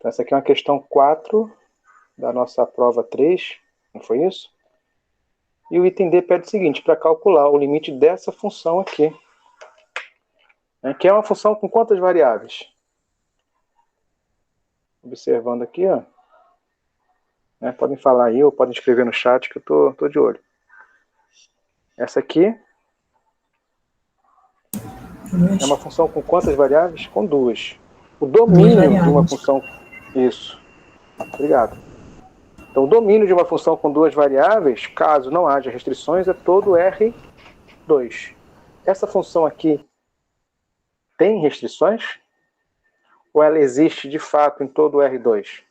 Então, essa aqui é uma questão 4 da nossa prova 3, não foi isso? E o item D pede o seguinte, para calcular o limite dessa função aqui, né, que é uma função com quantas variáveis? Observando aqui, ó, né, podem falar aí ou podem escrever no chat que eu tô de olho. Essa aqui é uma função com quantas variáveis? Com duas. O domínio de uma função... Isso. Obrigado. Então, o domínio de uma função com duas variáveis, caso não haja restrições, é todo R2. Essa função aqui tem restrições? Ou ela existe de fato em todo o R2?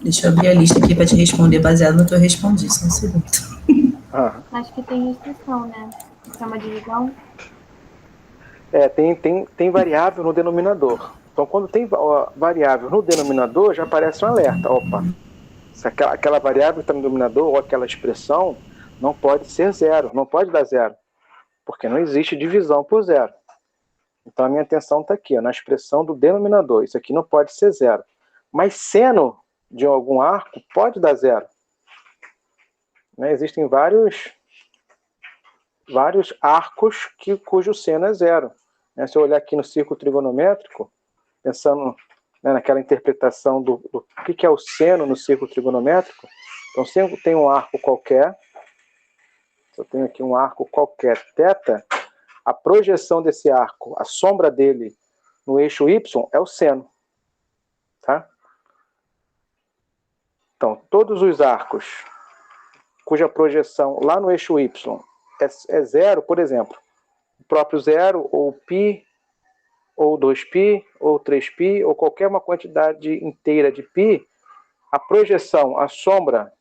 Deixa eu abrir a lista aqui para te responder baseado no que eu respondi, só um segundo. Acho que tem restrição, né? Isso é uma divisão? Tem variável no denominador. Então, quando tem variável no denominador, já aparece um alerta. Opa, se aquela variável que está no denominador ou aquela expressão não pode ser zero, não pode dar zero, porque não existe divisão por zero. Então, a minha atenção está aqui, ó, na expressão do denominador. Isso aqui não pode ser zero. Mas seno de algum arco pode dar zero. Né? Existem vários arcos cujo seno é zero. Né? Se eu olhar aqui no círculo trigonométrico, pensando, né, naquela interpretação do que é o seno no círculo trigonométrico, então se eu tenho um arco qualquer, se eu tenho aqui um arco qualquer, θ, a projeção desse arco, a sombra dele no eixo y é o seno. Tá? Então, todos os arcos cuja projeção lá no eixo y é zero, por exemplo, o próprio zero, ou π, ou 2π, ou 3π, ou qualquer uma quantidade inteira de π, a projeção, a sombra,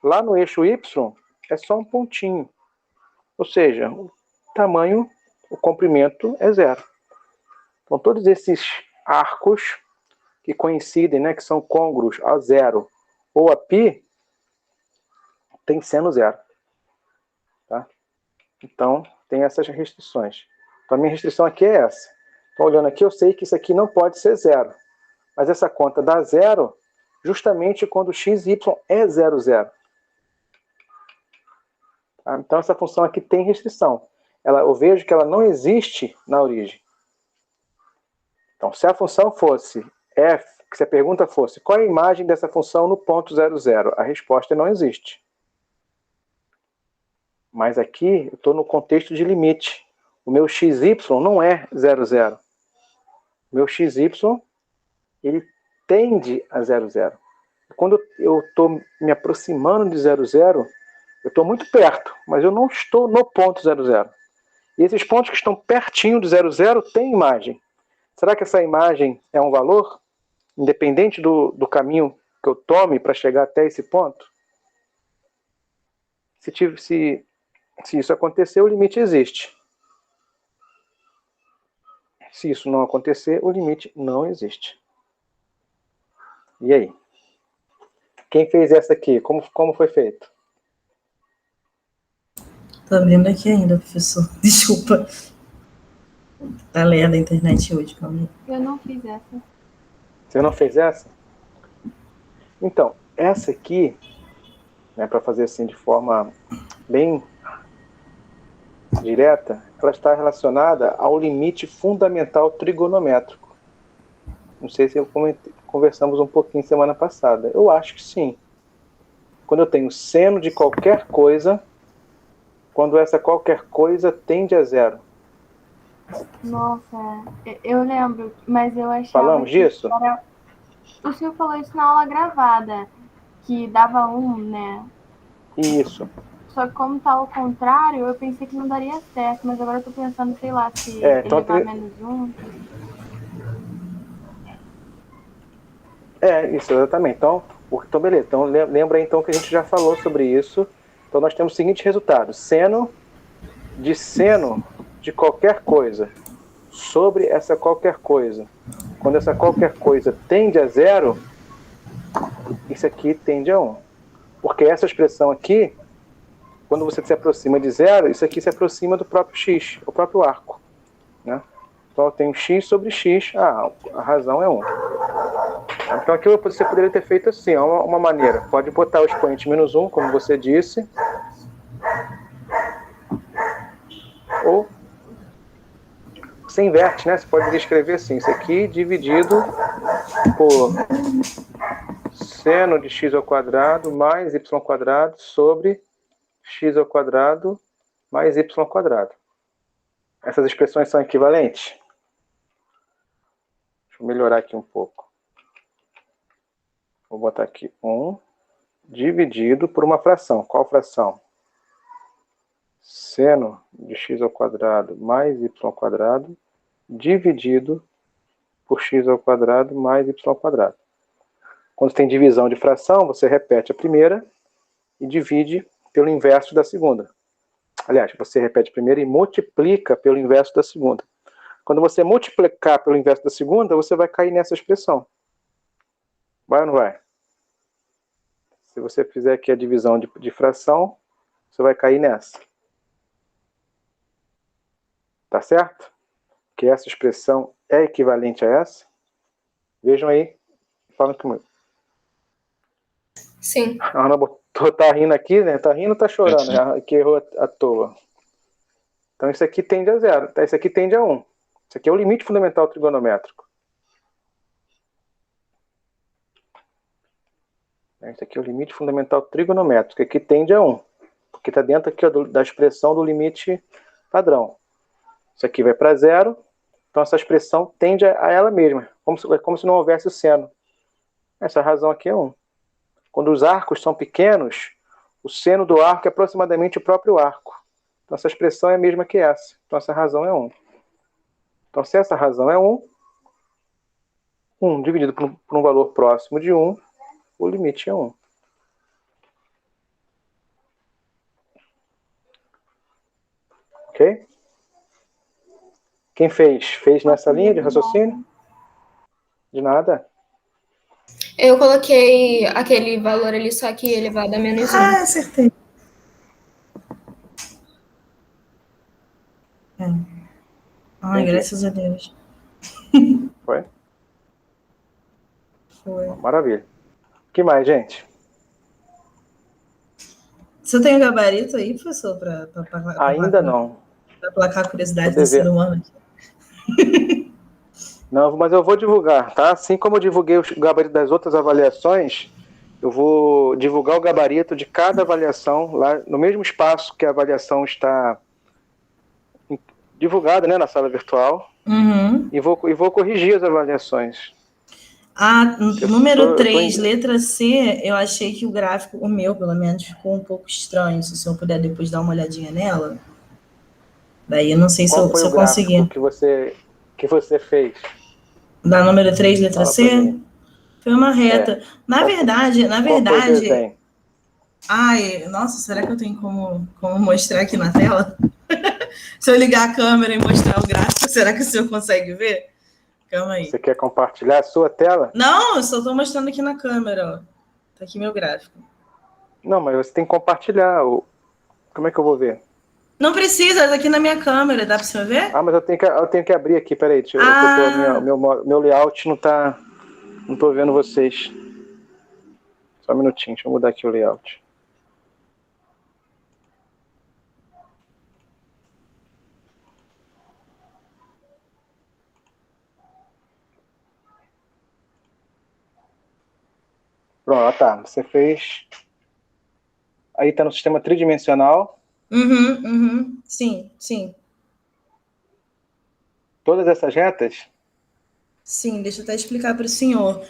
lá no eixo y é só um pontinho. Ou seja, o tamanho, o comprimento é zero. Então, todos esses arcos que coincidem, né, que são côngruos a zero ou a π, tem seno zero. Tá? Então, tem essas restrições. Então, a minha restrição aqui é essa. Então, olhando aqui, eu sei que isso aqui não pode ser zero. Mas essa conta dá zero justamente quando x e y é zero, zero. Tá? Então, essa função aqui tem restrição. Eu vejo que ela não existe na origem. Então, se a função fosse f, se a pergunta fosse qual é a imagem dessa função no ponto 0, 0, a resposta não existe. Mas aqui eu estou no contexto de limite. O meu xy não é 0, 0. O meu xy, ele tende a 0, 0. Quando eu estou me aproximando de 0, 0, eu estou muito perto, mas eu não estou no ponto 0, 0. E esses pontos que estão pertinho de 0, 0 têm imagem. Será que essa imagem é um valor? Independente do caminho que eu tome para chegar até esse ponto? Se isso acontecer, o limite existe. Se isso não acontecer, o limite não existe. E aí? Quem fez essa aqui? Como foi feito? Estou abrindo aqui ainda, professor. Desculpa. Tá lendo a internet hoje, calma aí. Eu não fiz essa. Você não fez essa? Então, essa aqui, né, para fazer assim de forma bem direta, ela está relacionada ao limite fundamental trigonométrico. Não sei se conversamos um pouquinho semana passada. Eu acho que sim. Quando eu tenho seno de qualquer coisa, quando essa qualquer coisa tende a zero. Nossa, eu lembro, mas eu achava... Falamos disso? O senhor falou isso na aula gravada, que dava 1, né? Isso. Só que como tá ao contrário, eu pensei que não daria certo, mas agora eu tô pensando, sei lá, se elevar menos 1. Isso, exatamente. Então, beleza. Então, lembra então que a gente já falou sobre isso. Então, nós temos o seguinte resultado. Seno de qualquer coisa sobre essa qualquer coisa. Quando essa qualquer coisa tende a zero, isso aqui tende a 1. Porque essa expressão aqui, quando você se aproxima de zero, isso aqui se aproxima do próprio x, o próprio arco. Né? Então eu tenho x sobre x. Ah, a razão é 1. Então aqui você poderia ter feito assim, uma maneira. Pode botar o expoente menos 1, como você disse. Ou você inverte, né? Você pode escrever assim, isso aqui dividido por seno de x ao quadrado mais y ao quadrado sobre x ao quadrado mais y ao quadrado. Essas expressões são equivalentes? Deixa eu melhorar aqui um pouco. Vou botar aqui 1 dividido por uma fração. Qual fração? Seno de x ao quadrado mais y ao quadrado dividido por x ao quadrado mais y ao quadrado. Quando tem divisão de fração, você repete a primeira e divide pelo inverso da segunda. Aliás, você repete a primeira e multiplica pelo inverso da segunda. Quando você multiplicar pelo inverso da segunda, você vai cair nessa expressão. Vai ou não vai? Se você fizer aqui a divisão de fração, você vai cair nessa. Tá certo? Que essa expressão é equivalente a essa. Vejam aí. Falam comigo. Sim. A Ana tá rindo aqui, né? Tá rindo ou tá chorando? Né? Que errou à toa. Então isso aqui tende a 0. Tá? Isso aqui tende a 1. Isso aqui é o limite fundamental trigonométrico. Isso aqui é o limite fundamental trigonométrico. Aqui tende a 1. Porque está dentro aqui, ó, da expressão do limite padrão. Isso aqui vai para 0. Então essa expressão tende a ela mesma. Como se não houvesse o seno. Essa razão aqui é 1. Quando os arcos são pequenos, o seno do arco é aproximadamente o próprio arco. Então essa expressão é a mesma que essa. Então essa razão é 1. Então se essa razão é 1, 1 dividido por um valor próximo de 1, o limite é 1. Ok? Quem fez? Fez nessa linha de raciocínio? De nada? Eu coloquei aquele valor ali, só que elevado a menos 1. Ah, acertei. Ai, Entendi. graças a Deus. Foi? Foi. Maravilha. O que mais, gente? Você tem um gabarito aí, professor, para Ainda não. Para placar a curiosidade do ser humano? Não, mas eu vou divulgar, tá? Assim como eu divulguei o gabarito das outras avaliações, eu vou divulgar o gabarito de cada avaliação lá no mesmo espaço que a avaliação está divulgada, né, na sala virtual. Uhum. E vou corrigir as avaliações. Número 3, letra C, eu achei que o gráfico, o meu pelo menos, ficou um pouco estranho. Se o senhor puder depois dar uma olhadinha nela. Daí eu não sei se eu consegui. Que você fez? Da número 3, letra C? Foi uma reta. Na verdade. Ai, nossa, será que eu tenho como mostrar aqui na tela? Se eu ligar a câmera e mostrar o gráfico, será que o senhor consegue ver? Calma aí. Você quer compartilhar a sua tela? Não, eu só estou mostrando aqui na câmera, ó. Tá aqui meu gráfico. Não, mas você tem que compartilhar. Como é que eu vou ver? Não precisa, tá aqui na minha câmera, dá para você ver? Ah, mas eu tenho que abrir aqui, peraí. Meu layout não tá... Não tô vendo vocês. Só um minutinho, deixa eu mudar aqui o layout. Pronto, tá. Você fez... Aí tá no sistema tridimensional. Sim. Todas essas retas? Sim, deixa eu até explicar para o senhor.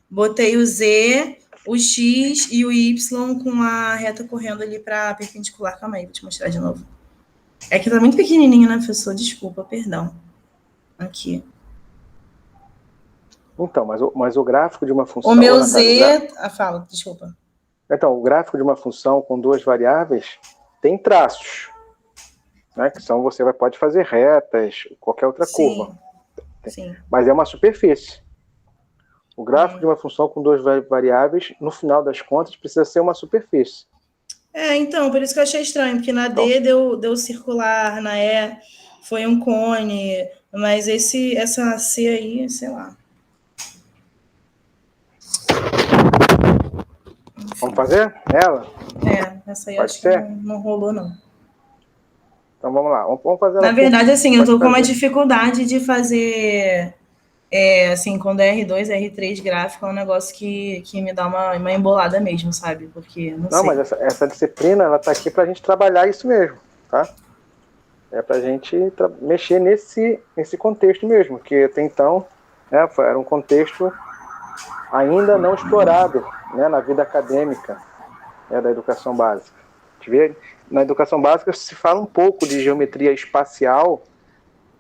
Botei o Z, o X e o Y com a reta correndo ali para perpendicular. Calma aí, vou te mostrar de novo. É que tá muito pequenininho, né, professor? Desculpa, perdão. Aqui. Então, mas o gráfico de uma função... O meu Z... fala, desculpa. Então, o gráfico de uma função com duas variáveis tem traços, né? Que você pode fazer retas, qualquer outra curva. Sim. Mas é uma superfície. O gráfico de uma função com duas variáveis, no final das contas, precisa ser uma superfície. Então, por isso que eu achei estranho, porque na D deu circular, na E foi um cone, mas essa C aí, sei lá. Vamos fazer ela? Essa aí Pode acho ser? que não rolou, não. Então vamos lá, vamos fazer ela. Na verdade, assim, eu Pode tô com uma fazer. dificuldade de fazer, assim, quando é R2, R3 gráfico, é um negócio que me dá uma embolada mesmo, sabe? Porque, não Não, sei. mas essa disciplina, ela tá aqui pra gente trabalhar isso mesmo, tá? É pra gente mexer nesse contexto mesmo, que até então, né, era um contexto ainda não explorado, né, na vida acadêmica, né, da educação básica. A gente vê, na educação básica se fala um pouco de geometria espacial,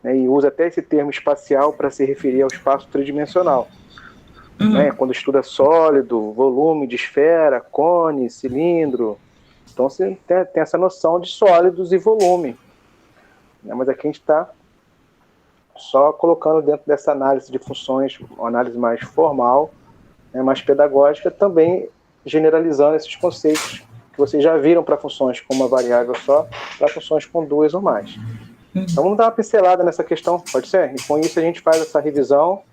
né, e usa até esse termo espacial para se referir ao espaço tridimensional. Né, quando estuda sólido, volume de esfera, cone, cilindro. Então você tem essa noção de sólidos e volume. Né, mas aqui a gente está só colocando dentro dessa análise de funções, uma análise mais formal, né, mais pedagógica, também generalizando esses conceitos que vocês já viram para funções com uma variável só, para funções com duas ou mais. Então vamos dar uma pincelada nessa questão, pode ser? E com isso a gente faz essa revisão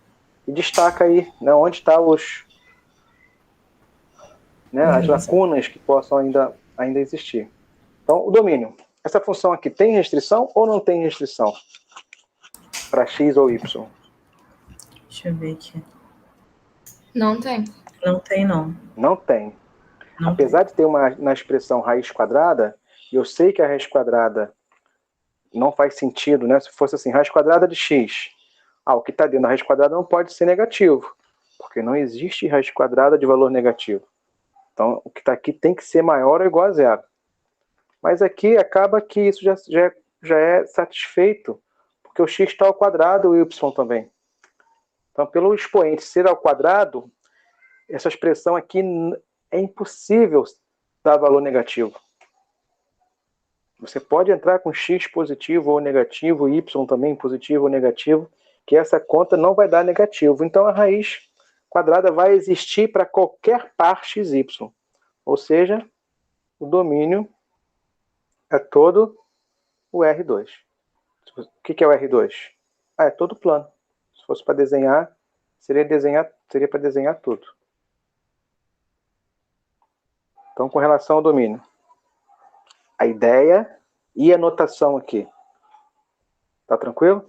e destaca aí, né, onde estão as lacunas que possam ainda existir. Então, o domínio. Essa função aqui tem restrição ou não tem restrição? Para x ou y? Deixa eu ver aqui. Não tem. Não tem, não. Não tem. Não Apesar de ter na expressão raiz quadrada, eu sei que a raiz quadrada não faz sentido, né? Se fosse assim, raiz quadrada de x. O que está dentro da raiz quadrada não pode ser negativo, porque não existe raiz quadrada de valor negativo. Então, o que está aqui tem que ser maior ou igual a zero. Mas aqui acaba que isso já é satisfeito, porque o x está ao quadrado e o y também. Então, pelo expoente ser ao quadrado, essa expressão aqui é impossível dar valor negativo. Você pode entrar com x positivo ou negativo, y também positivo ou negativo, que essa conta não vai dar negativo. Então, a raiz quadrada vai existir para qualquer par xy. Ou seja, o domínio é todo o R2. O que é o R2? É todo plano. Se fosse para desenhar, seria para desenhar tudo. Então, com relação ao domínio, a ideia e a notação aqui. Tá tranquilo?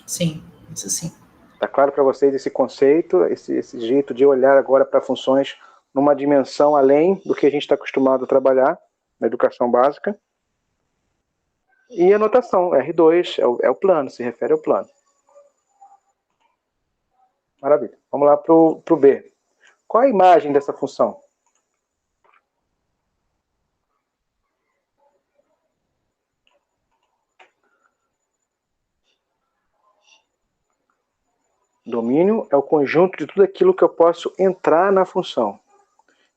Sim, isso sim. Tá claro para vocês esse conceito, esse jeito de olhar agora para funções numa dimensão além do que a gente está acostumado a trabalhar na educação básica? E a notação, R2 é o plano, se refere ao plano. Maravilha. Vamos lá para o B. Qual a imagem dessa função? Domínio é o conjunto de tudo aquilo que eu posso entrar na função.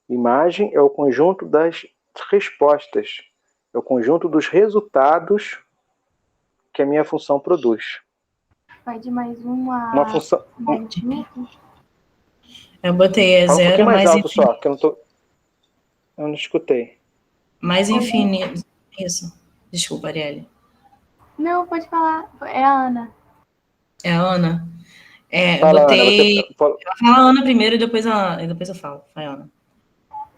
Imagem é o conjunto das respostas. É o conjunto dos resultados que a minha função produz. Vai de mais uma função. mais infinito? Eu botei Fala um zero pouquinho mais alto infinito. só, que eu não escutei. Mais infinito. Isso. Desculpa, Arielle. Não, pode falar. É a Ana. É a Ana? Eu Fala, botei. Ana, você Eu falo a Ana primeiro e depois eu falo. Vai, Ana.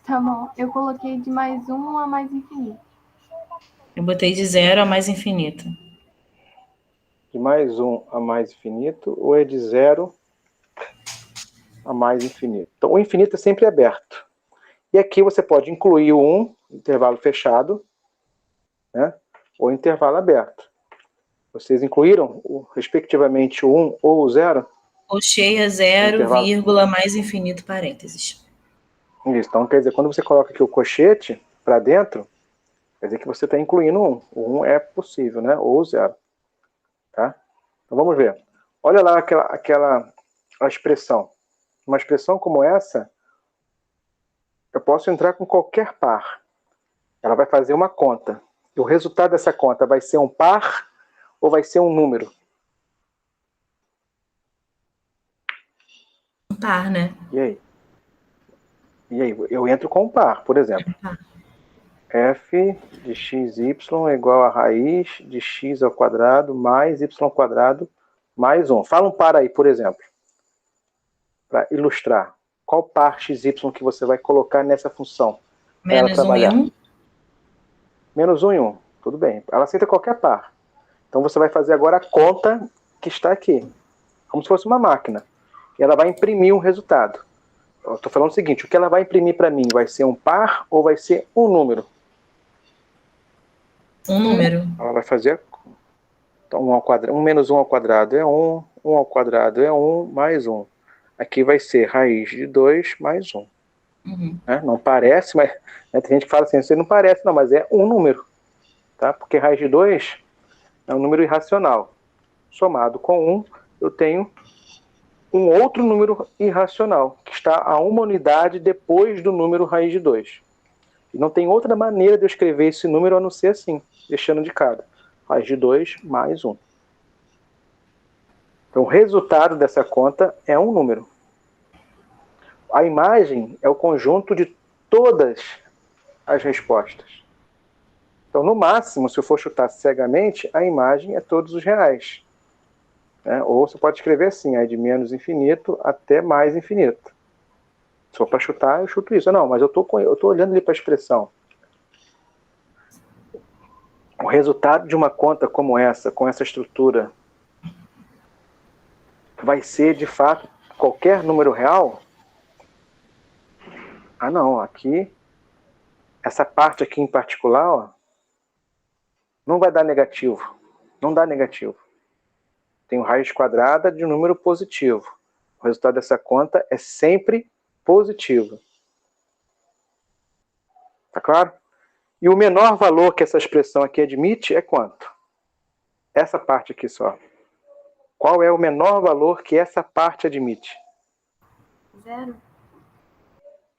Tá bom. Eu coloquei de mais a mais infinito. Eu botei de 0 a mais infinito. de mais 1 a mais infinito ou é de 0 a mais infinito? Então, o infinito é sempre aberto. E aqui você pode incluir o 1, intervalo fechado, né, ou intervalo aberto. Vocês incluíram, respectivamente, o 1 ou o 0? Ou cheia 0, vírgula, mais infinito, parênteses. Isso. Então, quer dizer, quando você coloca aqui o cochete para dentro, quer dizer que você está incluindo 1. O 1 é possível, né? Ou 0. Tá? Então, vamos ver. Olha lá a expressão. Uma expressão como essa, eu posso entrar com qualquer par. Ela vai fazer uma conta. E o resultado dessa conta vai ser um par ou vai ser um número? Um par, né? E aí? Eu entro com um par, por exemplo. f de xy é igual a raiz de x ao quadrado mais y ao quadrado mais 1. Fala um par aí, por exemplo, para ilustrar. Qual par xy que você vai colocar nessa função? Menos 1 e 1. Menos 1 e 1. Tudo bem. Ela aceita qualquer par. Então você vai fazer agora a conta que está aqui. Como se fosse uma máquina. E ela vai imprimir um resultado. Eu estou falando o seguinte, o que ela vai imprimir para mim vai ser um par ou vai ser um número? Um número. Ela vai fazer então, 1 ao quadrado, 1 menos 1 ao quadrado é 1, 1 ao quadrado é 1, mais 1. Aqui vai ser raiz de 2 mais 1. Uhum. Não parece, mas tem gente que fala assim, isso não parece, não, mas é um número. Tá? Porque raiz de 2 é um número irracional. Somado com 1, eu tenho um outro número irracional, que está a uma unidade depois do número raiz de 2. E não tem outra maneira de eu escrever esse número a não ser assim, deixando de cada. Raiz de 2 mais 1. Então, o resultado dessa conta é um número. A imagem é o conjunto de todas as respostas. Então, no máximo, se eu for chutar cegamente, a imagem é todos os reais. Ou você pode escrever assim, de menos infinito até mais infinito. Se for para chutar, eu chuto isso. Não, mas eu estou olhando ali para a expressão. O resultado de uma conta como essa, com essa estrutura, vai ser, de fato, qualquer número real? Ah, não. Aqui, essa parte aqui em particular, ó, não vai dar negativo. Não dá negativo. Tenho raiz quadrada de um número positivo. O resultado dessa conta é sempre positivo. Tá claro? E o menor valor que essa expressão aqui admite é quanto? Essa parte aqui só. Qual é o menor valor que essa parte admite? 0.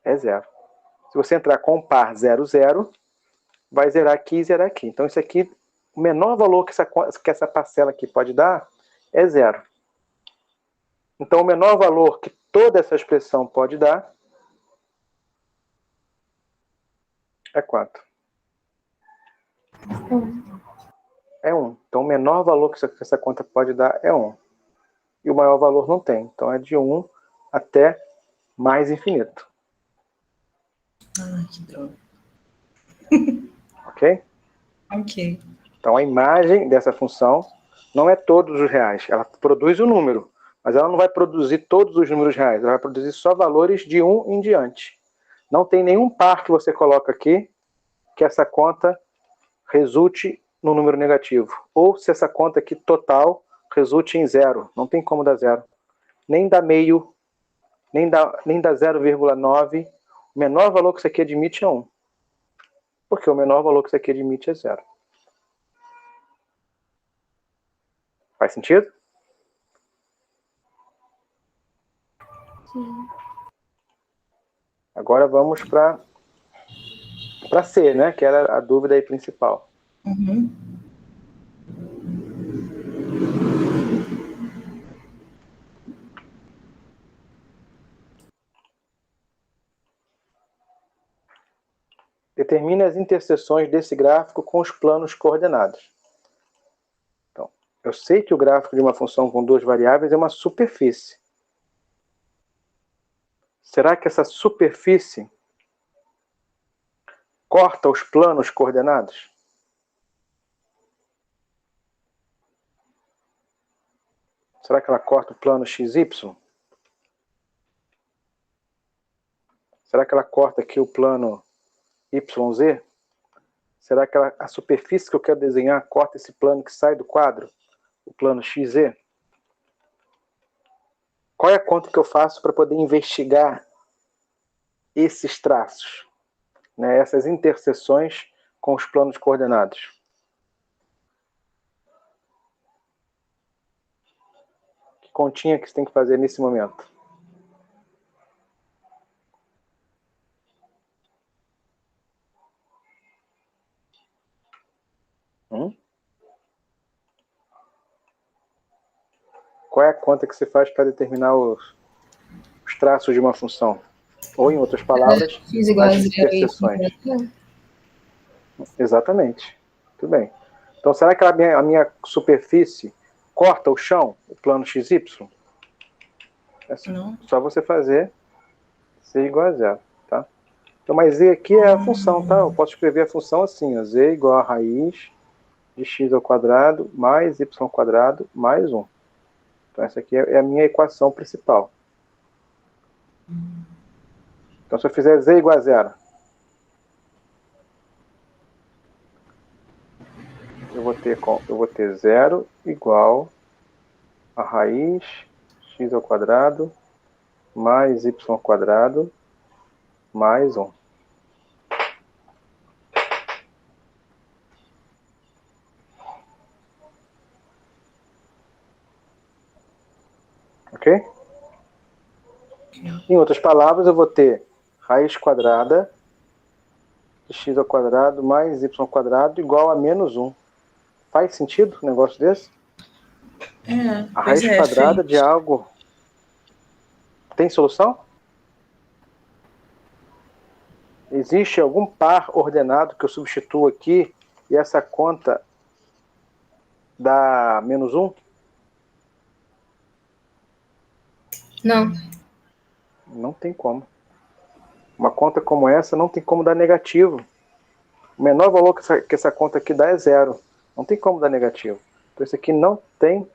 É 0. Se você entrar com um par 0, 0, vai zerar aqui e zerar aqui. Então, isso aqui, o menor valor que essa parcela aqui pode dar é 0. Então, o menor valor que toda essa expressão pode dar é quanto? É 1. Então, o menor valor que essa conta pode dar é 1. E o maior valor não tem. Então, é de 1 até mais infinito. Ah, que droga. Ok? Ok. Então, a imagem dessa função não é todos os reais. Ela produz um número, mas ela não vai produzir todos os números reais. Ela vai produzir só valores de 1 em diante. Não tem nenhum par que você coloca aqui que essa conta resulte no número negativo. Ou se essa conta aqui total resulte em 0. Não tem como dar 0. Nem dá meio, nem dá 0,9. O menor valor que isso aqui admite é 1. Porque o menor valor que isso aqui admite é 0. Faz sentido? Sim. Agora vamos para C, né? Que era a dúvida aí principal. Uhum. Determine as interseções desse gráfico com os planos coordenados. Então, eu sei que o gráfico de uma função com duas variáveis é uma superfície. Será que essa superfície corta os planos coordenados? Será que ela corta o plano XY? Será que ela corta aqui o plano YZ? Será que a superfície que eu quero desenhar corta esse plano que sai do quadro? O plano XZ? Qual é a conta que eu faço para poder investigar esses traços, né, essas interseções com os planos coordenados? Que continha que você tem que fazer nesse momento? Qual é a conta que você faz para determinar os traços de uma função? Ou, em outras palavras, as interseções. Exatamente. Tudo bem. Então, será que a minha superfície corta o chão, o plano XY? Não. Só você fazer Z igual a zero, tá? Então, mas Z aqui é a função, tá? Eu posso escrever a função assim, ó, Z igual a raiz de x ao quadrado mais y ao quadrado mais 1. Então, essa aqui é a minha equação principal. Então, se eu fizer Z igual a zero, eu vou ter 0 igual a raiz x ao quadrado mais y ao quadrado mais 1. Ok? Em outras palavras, eu vou ter raiz quadrada de x ao quadrado mais y ao quadrado igual a menos 1. Faz sentido um negócio desse? A raiz quadrada de algo tem solução? Existe algum par ordenado que eu substituo aqui e essa conta dá menos 1? Não. Não tem como. Uma conta como essa não tem como dar negativo. O menor valor que essa conta aqui dá é 0. Não tem como dar negativo. Então isso aqui não tem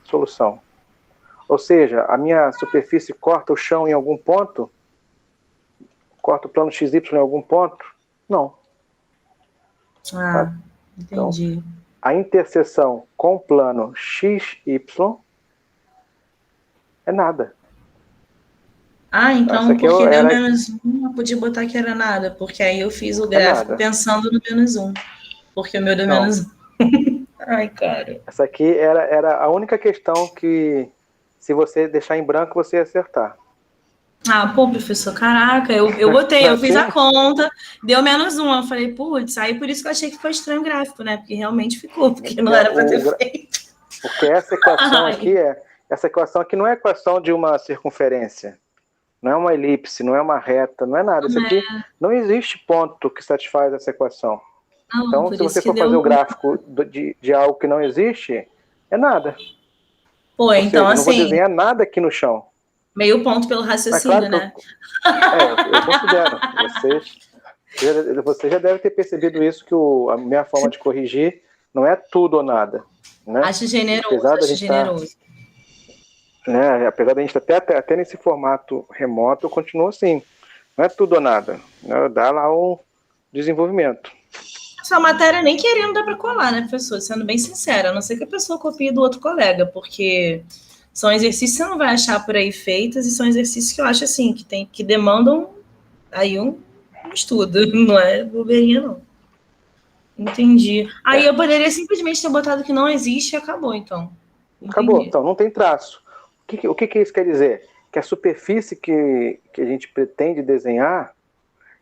solução. Ou seja, a minha superfície corta o chão em algum ponto? Corta o plano XY em algum ponto? Não. Ah, entendi. Então, a interseção com o plano XY é nada. Ah, então porque deu menos 1, eu podia botar que era nada, porque aí eu fiz o gráfico pensando no menos 1. Porque o meu deu menos 1. Ai, cara. Essa aqui era a única questão que, se você deixar em branco, você ia acertar. Ah, pô, professor, caraca, eu botei, eu fiz a conta, deu menos 1. Eu falei, putz, aí por isso que eu achei que foi estranho o gráfico, né? Porque realmente ficou, porque não era para ter feito. Porque essa equação aqui não é equação de uma circunferência. Não é uma elipse, não é uma reta, não é nada. Isso aqui não existe ponto que satisfaz essa equação. Não, então, se você for fazer o gráfico de algo que não existe, é nada. Pô, então seja, assim... não vou desenhar nada aqui no chão. Meio ponto pelo raciocínio, né? Eu considero. Você já deve ter percebido isso, que a minha forma de corrigir não é tudo ou nada. Né? Acho generoso, né, apesar da gente estar até nesse formato remoto, eu continuo assim. Não é tudo ou nada. Né? Dá lá um desenvolvimento. Essa matéria nem querendo dá para colar, né, professor? Sendo bem sincera, a não ser que a pessoa copie do outro colega, porque são exercícios que você não vai achar por aí feitos e são exercícios que eu acho assim, que demandam aí um estudo, não é bobeirinha, não. Entendi. Aí eu poderia simplesmente ter botado que não existe e acabou, então. Entendi. Acabou, então, não tem traço. O que isso quer dizer? Que a superfície que a gente pretende desenhar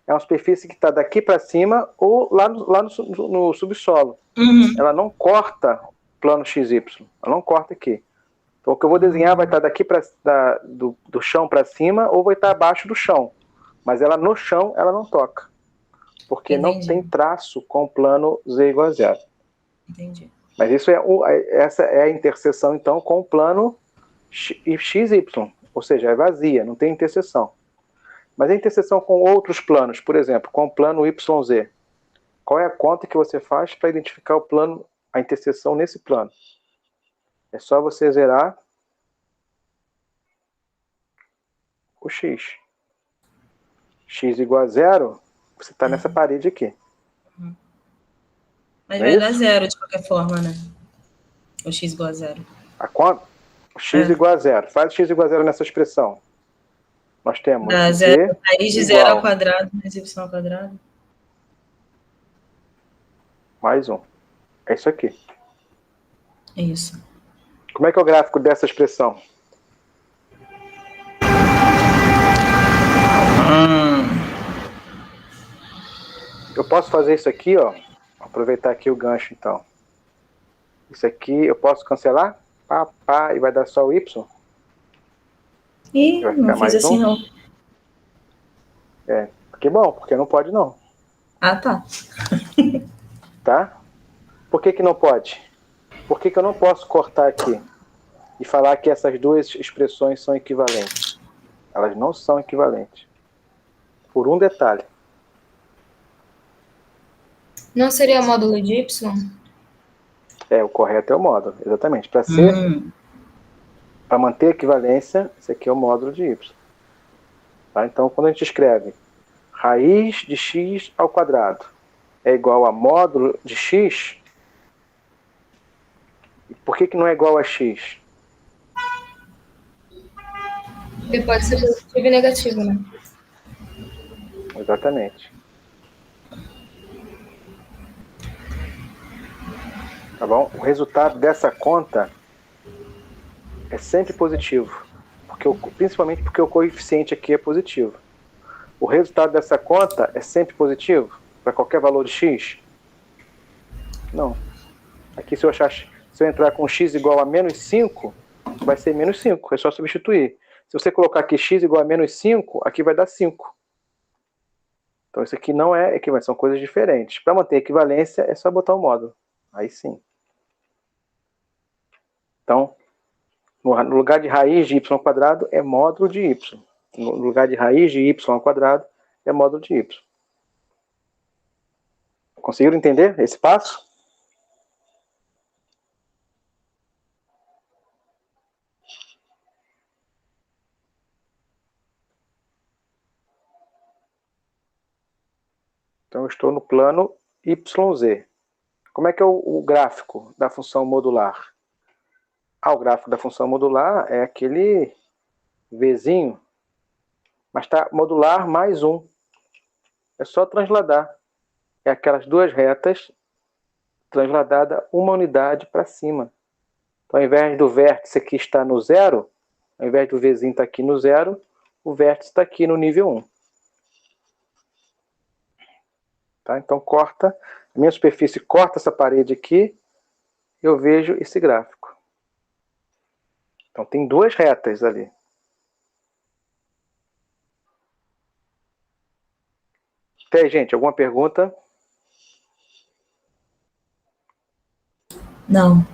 é uma superfície que está daqui para cima ou lá no subsolo. Ela não corta o plano XY, ela não corta aqui. Então o que eu vou desenhar vai estar daqui do chão para cima ou vai estar abaixo do chão. Mas ela no chão, ela não toca. Porque não tem traço com o plano Z igual a zero. Entendi. Mas essa é a interseção, então, com o plano XY. Ou seja, é vazia, não tem interseção. Mas a interseção com outros planos, por exemplo, com o plano YZ. Qual é a conta que você faz para identificar a interseção nesse plano? É só você zerar o X. X igual a zero, você está nessa parede aqui. Mas vai dar zero de qualquer forma, né? O X igual a zero. A conta? X igual a zero. Faz X igual a zero nessa expressão. Nós temos zero, raiz de zero ao quadrado mais y ao quadrado. Mais 1. É isso aqui. É isso. Como é que é o gráfico dessa expressão? Eu posso fazer isso aqui, ó. Aproveitar aqui o gancho, então. Isso aqui eu posso cancelar? E vai dar só o Y? Ih, não fiz assim, não. Que bom, porque não pode, não. Ah, tá. Tá? Por que não pode? Por que eu não posso cortar aqui e falar que essas duas expressões são equivalentes? Elas não são equivalentes. Por um detalhe. Não seria módulo de y? O correto é o módulo, exatamente. Para manter a equivalência, esse aqui é o módulo de y. Tá? Então, quando a gente escreve raiz de x ao quadrado é igual a módulo de x, por que não é igual a x? Porque pode ser positivo e negativo, né? Exatamente. Tá bom? O resultado dessa conta é sempre positivo, principalmente porque o coeficiente aqui é positivo. O resultado dessa conta é sempre positivo para qualquer valor de x? Não. Aqui se eu entrar com x igual a menos 5, vai ser menos 5, é só substituir. Se você colocar aqui x igual a menos 5, aqui vai dar 5. Então isso aqui não é equivalente, são coisas diferentes. Para manter a equivalência é só botar o módulo. Aí sim. Então, no lugar de raiz de y ao quadrado é módulo de y. No lugar de raiz de y ao quadrado é módulo de y. Conseguiram entender esse passo? Então, eu estou no plano YZ. Como é que é o gráfico da função modular? O gráfico da função modular é aquele Vzinho, mas está modular mais 1. É só transladar. É aquelas duas retas transladada uma unidade para cima. Então, ao invés do vértice aqui estar no 0, ao invés do Vzinho estar aqui no 0, o vértice está aqui no nível 1. Tá? Então, corta, a minha superfície corta essa parede aqui, eu vejo esse gráfico. Então, tem duas retas ali. Até aí, gente, alguma pergunta? Não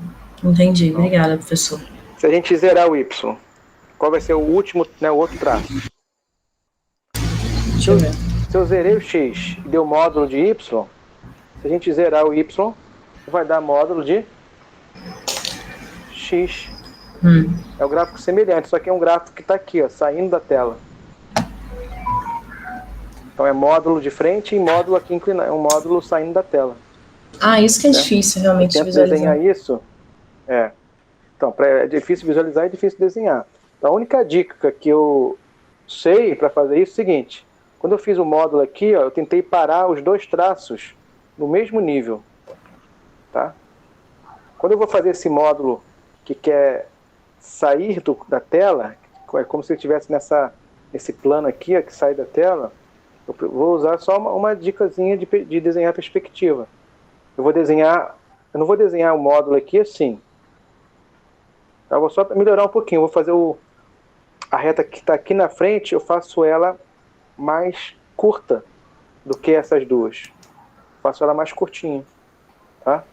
entendi. Obrigada, professor. Se a gente zerar o y, qual vai ser o último, o outro traço? Deixa eu ver. Se eu zerei o x e deu módulo de y, se a gente zerar o y, vai dar módulo de x. É o gráfico semelhante, só que é um gráfico que está aqui, ó, saindo da tela. Então é módulo de frente e módulo aqui inclinado, é um módulo saindo da tela. Isso que é difícil realmente de visualizar. Desenhar isso. Então, é difícil visualizar e difícil desenhar. Então, a única dica que eu sei para fazer isso é o seguinte: quando eu fiz o módulo aqui, ó, eu tentei parar os dois traços no mesmo nível. Tá? Quando eu vou fazer esse módulo que quer sair da tela, é como se ele estivesse nesse plano aqui, ó, que sai da tela, eu vou usar só uma dicasinha de desenhar perspectiva. Eu não vou desenhar o módulo aqui assim. Eu vou só melhorar um pouquinho. Eu vou fazer a reta que está aqui na frente, eu faço ela mais curta do que essas duas. Faço ela mais curtinha. Tá?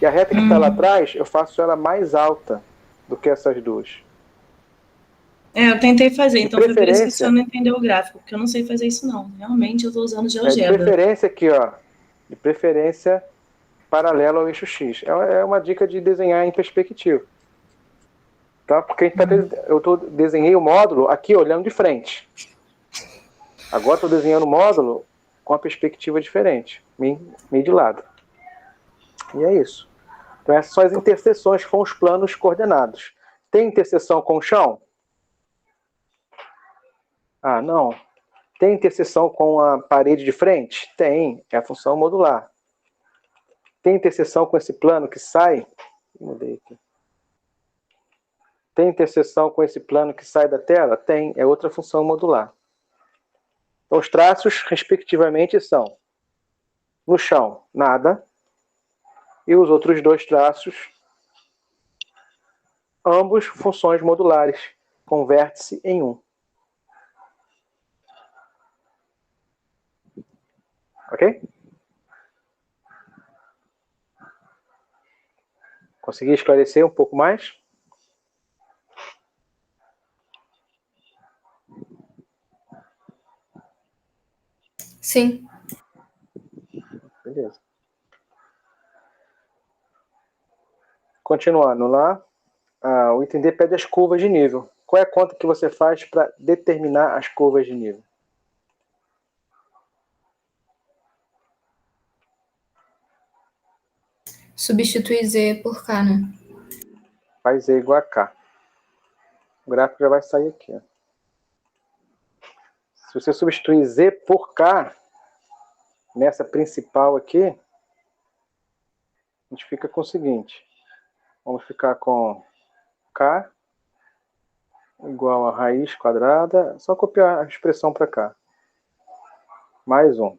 E a reta que está lá atrás, eu faço ela mais alta do que essas duas. Eu tentei fazer, então foi por isso que você não entendeu o gráfico, porque eu não sei fazer isso não. Realmente eu estou usando GeoGebra. De preferência aqui, ó. De preferência paralelo ao eixo X. É uma dica de desenhar em perspectiva. Tá? Porque eu desenhei o módulo aqui olhando de frente. Agora estou desenhando o módulo com a perspectiva diferente, meio de lado. E é isso. Então essas são as interseções com os planos coordenados. Tem interseção com o chão? Não. Tem interseção com a parede de frente? Tem. É a função modular. Tem interseção com esse plano que sai? Mudei aqui. Tem interseção com esse plano que sai da tela? Tem. É outra função modular. Então, os traços, respectivamente, são: no chão, nada. E os outros dois traços, ambos funções modulares, com vértice em 1. Ok? Consegui esclarecer um pouco mais? Sim. Beleza. Continuando lá, o item D pede as curvas de nível. Qual é a conta que você faz para determinar as curvas de nível? Substitui Z por K, né? Faz Z igual a K. O gráfico já vai sair aqui. Ó. Se você substituir Z por K, nessa principal aqui, a gente fica com o seguinte. Vamos ficar com K igual a raiz quadrada. Só copiar a expressão para cá. Mais 1.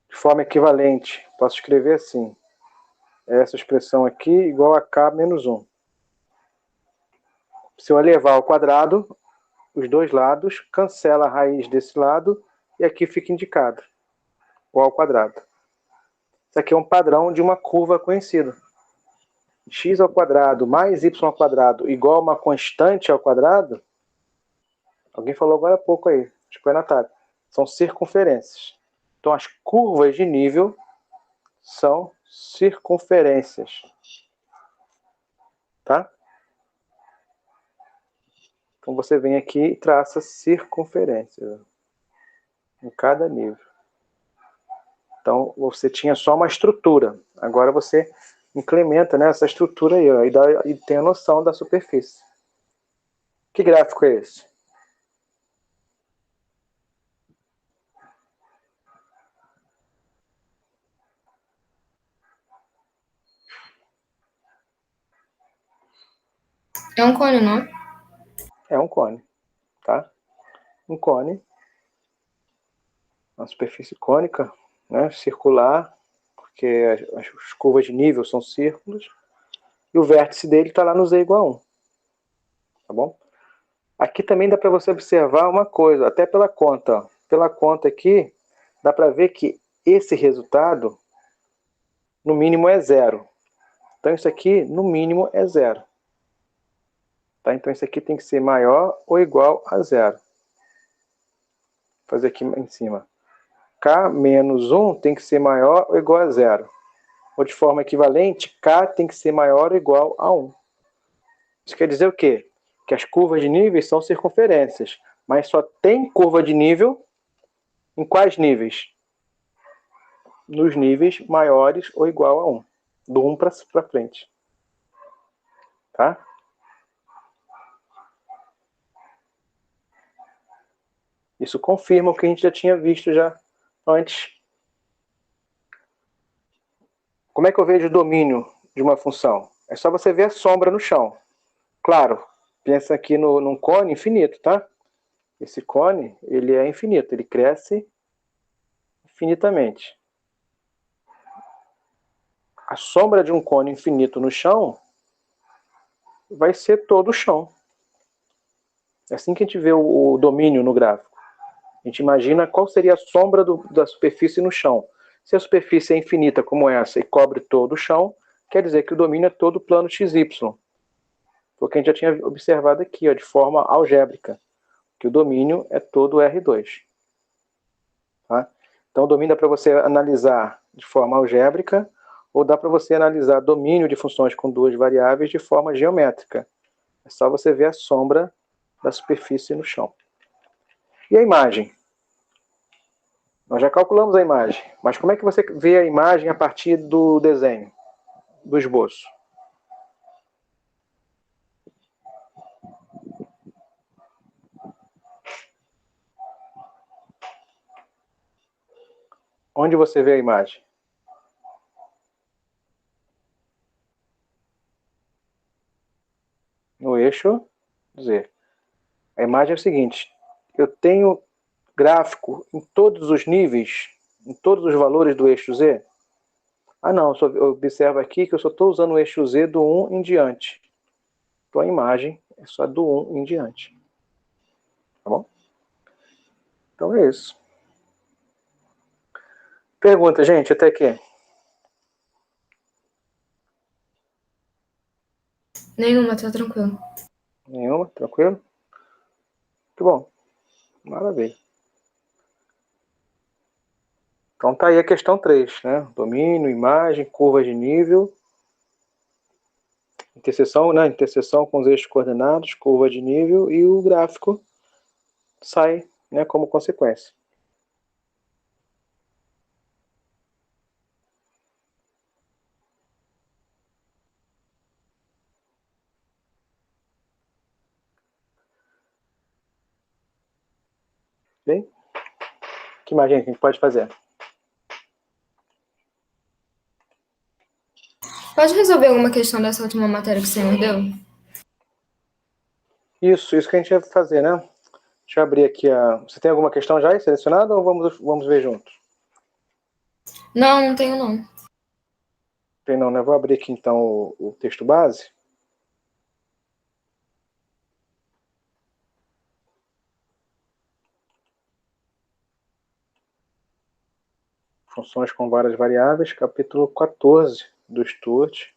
De forma equivalente, posso escrever assim. Essa expressão aqui igual a K menos 1. Se eu elevar ao quadrado, os dois lados, cancela a raiz desse lado e aqui fica indicado, o ao quadrado. Isso aqui é um padrão de uma curva conhecida. X ao quadrado mais y ao quadrado igual a uma constante ao quadrado, alguém falou agora há pouco aí, acho que foi a Natália, são circunferências. Então as curvas de nível são circunferências. Tá? Então você vem aqui e traça circunferências em cada nível. Então você tinha só uma estrutura. Agora você incrementa, né, essa estrutura aí, ó, e tem a noção da superfície. Que gráfico é esse? É um cone, não? É um cone, tá? Um cone, uma superfície cônica, né, circular, porque as curvas de nível são círculos, e o vértice dele está lá no Z igual a 1. Tá bom? Aqui também dá para você observar uma coisa, até pela conta. Ó. Pela conta aqui, dá para ver que esse resultado, no mínimo, é 0. Então isso aqui, no mínimo, é 0. Tá? Então isso aqui tem que ser maior ou igual a 0. Vou fazer aqui em cima. K menos 1 tem que ser maior ou igual a 0. Ou de forma equivalente, K tem que ser maior ou igual a 1. Isso quer dizer o quê? Que as curvas de níveis são circunferências, mas só tem curva de nível em quais níveis? Nos níveis maiores ou igual a 1. Do 1 para frente. Tá? Isso confirma o que a gente já tinha visto já antes. Como é que eu vejo o domínio de uma função? É só você ver a sombra no chão. Claro, pensa aqui num cone infinito, tá? Esse cone, ele é infinito, ele cresce infinitamente. A sombra de um cone infinito no chão vai ser todo o chão. É assim que a gente vê o domínio no gráfico. A gente imagina qual seria a sombra da superfície no chão. Se a superfície é infinita como essa e cobre todo o chão, quer dizer que o domínio é todo o plano XY. Foi o que a gente já tinha observado aqui, ó, de forma algébrica. Que o domínio é todo R2. Tá? Então o domínio dá para você analisar de forma algébrica ou dá para você analisar domínio de funções com duas variáveis de forma geométrica. É só você ver a sombra da superfície no chão. E a imagem? Nós já calculamos a imagem, mas como é que você vê a imagem a partir do desenho, do esboço? Onde você vê a imagem? No eixo Z. A imagem é o seguinte, eu tenho gráfico em todos os níveis, em todos os valores do eixo Z? Ah não, observa aqui que eu só estou usando o eixo Z do 1 em diante. Então a imagem é só do 1 em diante. Tá bom? Então é isso. Pergunta, gente, até aqui. Nenhuma, tá tranquilo. Nenhuma? Tranquilo? Muito bom. Maravilha. Então tá aí a questão 3, né? Domínio, imagem, curva de nível, interseção, né? Interseção com os eixos coordenados, curva de nível e o gráfico sai, né, como consequência. Bem? Que mais, gente, a gente pode fazer? Pode resolver alguma questão dessa última matéria que o senhor deu? Isso que a gente vai fazer, né? Deixa eu abrir aqui a... Você tem alguma questão já aí selecionada ou vamos ver juntos? Não, não tenho não. Tem não, né? Vou abrir aqui então o texto base. Funções com várias variáveis, capítulo 14 do Sturt.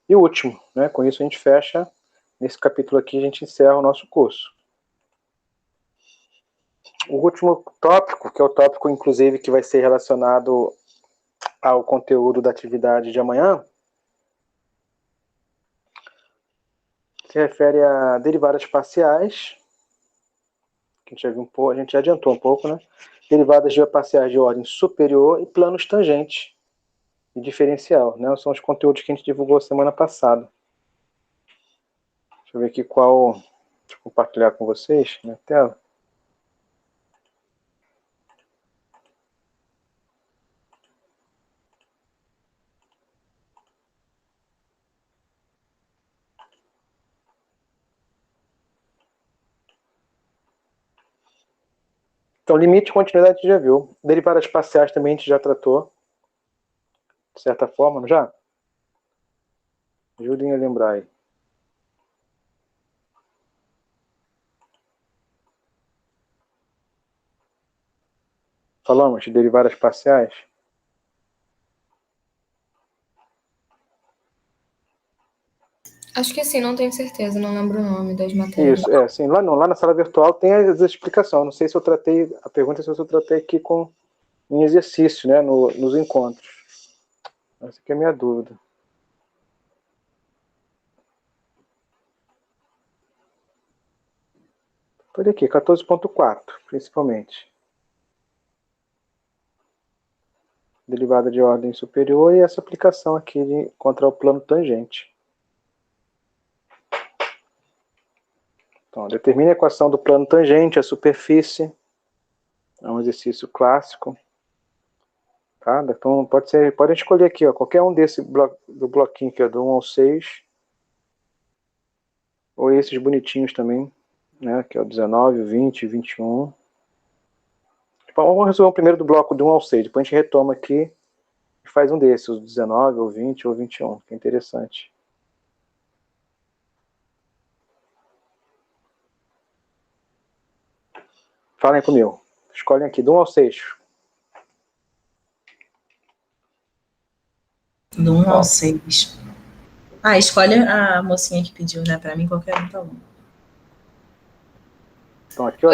E o último, né? Com isso a gente fecha, nesse capítulo aqui a gente encerra o nosso curso. O último tópico, que é o tópico inclusive que vai ser relacionado ao conteúdo da atividade de amanhã, se refere a derivadas parciais, que a gente já adiantou um pouco, né? Derivadas de parciais de ordem superior e planos tangentes e diferencial, né? São os conteúdos que a gente divulgou semana passada. Deixa eu ver aqui qual... Deixa eu compartilhar com vocês na tela. Então, limite e continuidade a gente já viu. Derivadas parciais também a gente já tratou, de certa forma, não já? Ajudem a lembrar aí. Falamos de derivadas parciais? Acho que sim, não tenho certeza, não lembro o nome das matérias. Isso, assim, lá na sala virtual tem as explicações. Não sei se eu tratei, a pergunta é se eu tratei aqui em exercício, né, nos encontros. Essa aqui é a minha dúvida. Olha aqui, 14.4, principalmente. Derivada de ordem superior e essa aplicação aqui contra o plano tangente. Então, determine a equação do plano tangente, a superfície. É um exercício clássico. Tá? Então, pode escolher aqui, ó, qualquer um do bloquinho que é do 1 ao 6. Ou esses bonitinhos também, né, que é o 19, o 20, o 21. Vamos resolver o primeiro do bloco do 1 ao 6. Depois a gente retoma aqui e faz um desses, o 19, ou 20, ou 21, que é interessante. Falem comigo. Escolhem aqui, do 1 ao 6. Do 1 ao 6. Ah, escolhe a mocinha que pediu, né? Pra mim, qualquer um tá bom. Então aqui ó,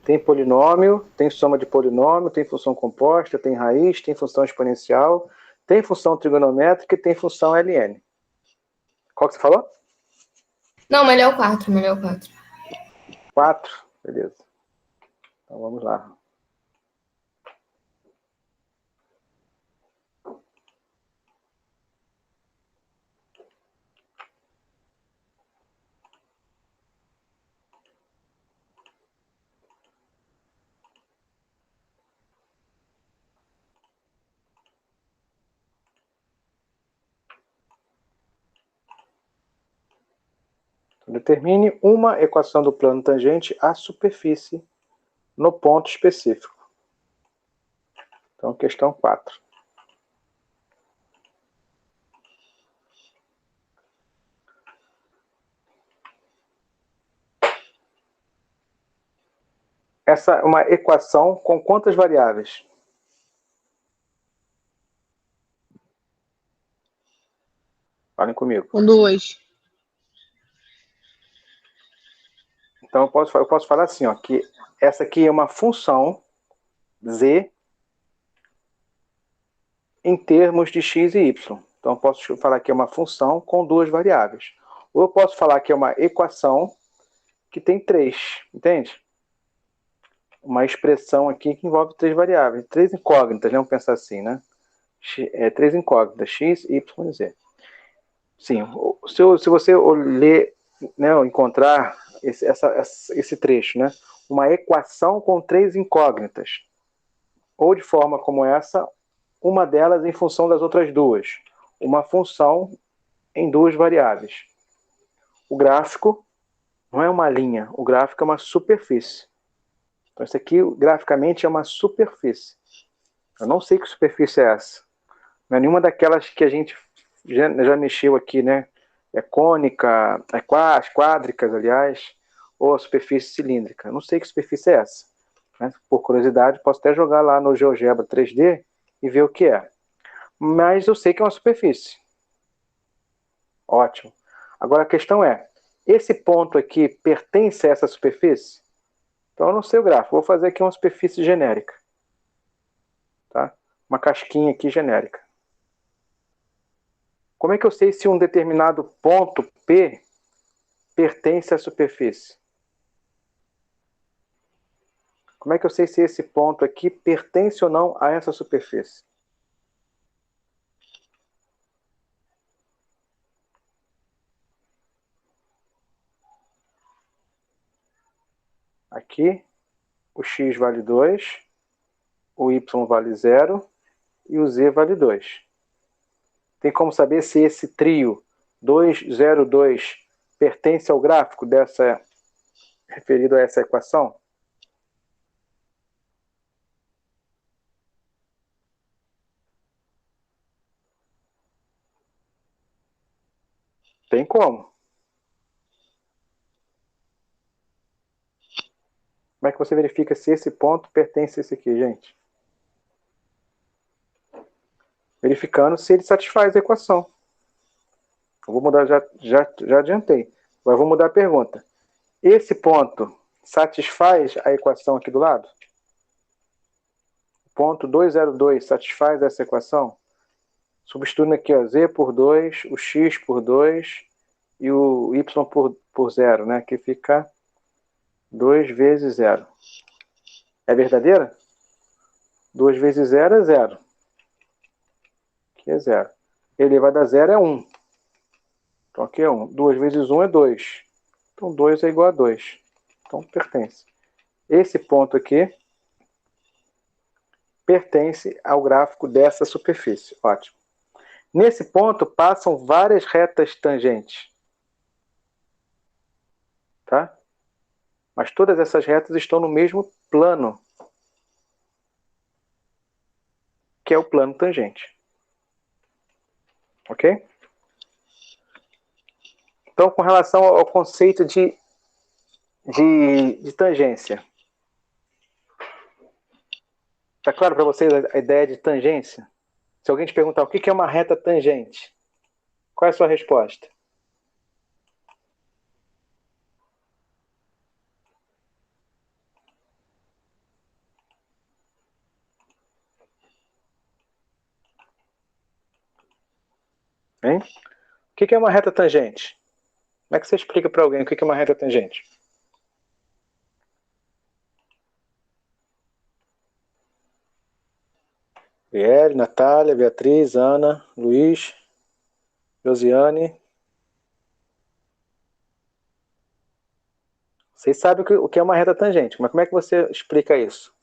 tem polinômio, tem soma de polinômio, tem função composta, tem raiz, tem função exponencial, tem função trigonométrica e tem função LN. Qual que você falou? Não, melhor o 4, melhor o 4. 4? Beleza. Então vamos lá. Determine uma equação do plano tangente à superfície no ponto específico. Então, questão 4. Essa é uma equação com quantas variáveis? Falem comigo. Com 2. Então, eu posso falar assim, ó, que essa aqui é uma função z em termos de x e y. Então, eu posso falar que é uma função com 2 variáveis. Ou eu posso falar que é uma equação que tem 3, entende? Uma expressão aqui que envolve 3 variáveis, 3 incógnitas, vamos pensar assim, né? 3 incógnitas, x, y e z. Sim, se você ler, né, encontrar esse trecho, né? Uma equação com 3 incógnitas. Ou de forma como essa, uma delas em função das outras duas. Uma função em 2 variáveis. O gráfico não é uma linha, o gráfico é uma superfície. Então, isso aqui, graficamente, é uma superfície. Eu não sei que superfície é essa. Não é nenhuma daquelas que a gente já mexeu aqui, né? É cônica, as quádricas, aliás, ou a superfície cilíndrica. Eu não sei que superfície é essa. Né? Por curiosidade, posso até jogar lá no GeoGebra 3D e ver o que é. Mas eu sei que é uma superfície. Ótimo. Agora a questão é, esse ponto aqui pertence a essa superfície? Então eu não sei o gráfico. Vou fazer aqui uma superfície genérica. Tá? Uma casquinha aqui genérica. Como é que eu sei se um determinado ponto P pertence à superfície? Como é que eu sei se esse ponto aqui pertence ou não a essa superfície? Aqui, o x vale 2, o y vale 0 e o z vale 2. Tem como saber se esse trio 2, 0, 2 pertence ao gráfico referido a essa equação? Tem como. Como é que você verifica se esse ponto pertence a esse aqui, gente? Verificando se ele satisfaz a equação. Eu vou mudar, já adiantei. Agora eu vou mudar a pergunta. Esse ponto satisfaz a equação aqui do lado? O ponto 202 satisfaz essa equação? Substituindo aqui, ó, z por 2, o x por 2 e o y por 0, né? Que fica 2 vezes 0. É verdadeira? 2 vezes 0 é 0. Aqui é 0. Elevado a 0 é 1. Então aqui é 1. 2 vezes 1 é 2. Então 2 é igual a 2. Então pertence. Esse ponto aqui pertence ao gráfico dessa superfície. Ótimo. Nesse ponto passam várias retas tangentes. Tá? Mas todas essas retas estão no mesmo plano, que é o plano tangente. Ok? Então, com relação ao conceito de tangência. Está claro para vocês a ideia de tangência? Se alguém te perguntar o que é uma reta tangente, qual é a sua resposta? Hein? O que é uma reta tangente? Como é que você explica para alguém o que é uma reta tangente? Biel, Natália, Beatriz, Ana, Luiz, Josiane. Vocês sabem o que é uma reta tangente, mas como é que você explica isso?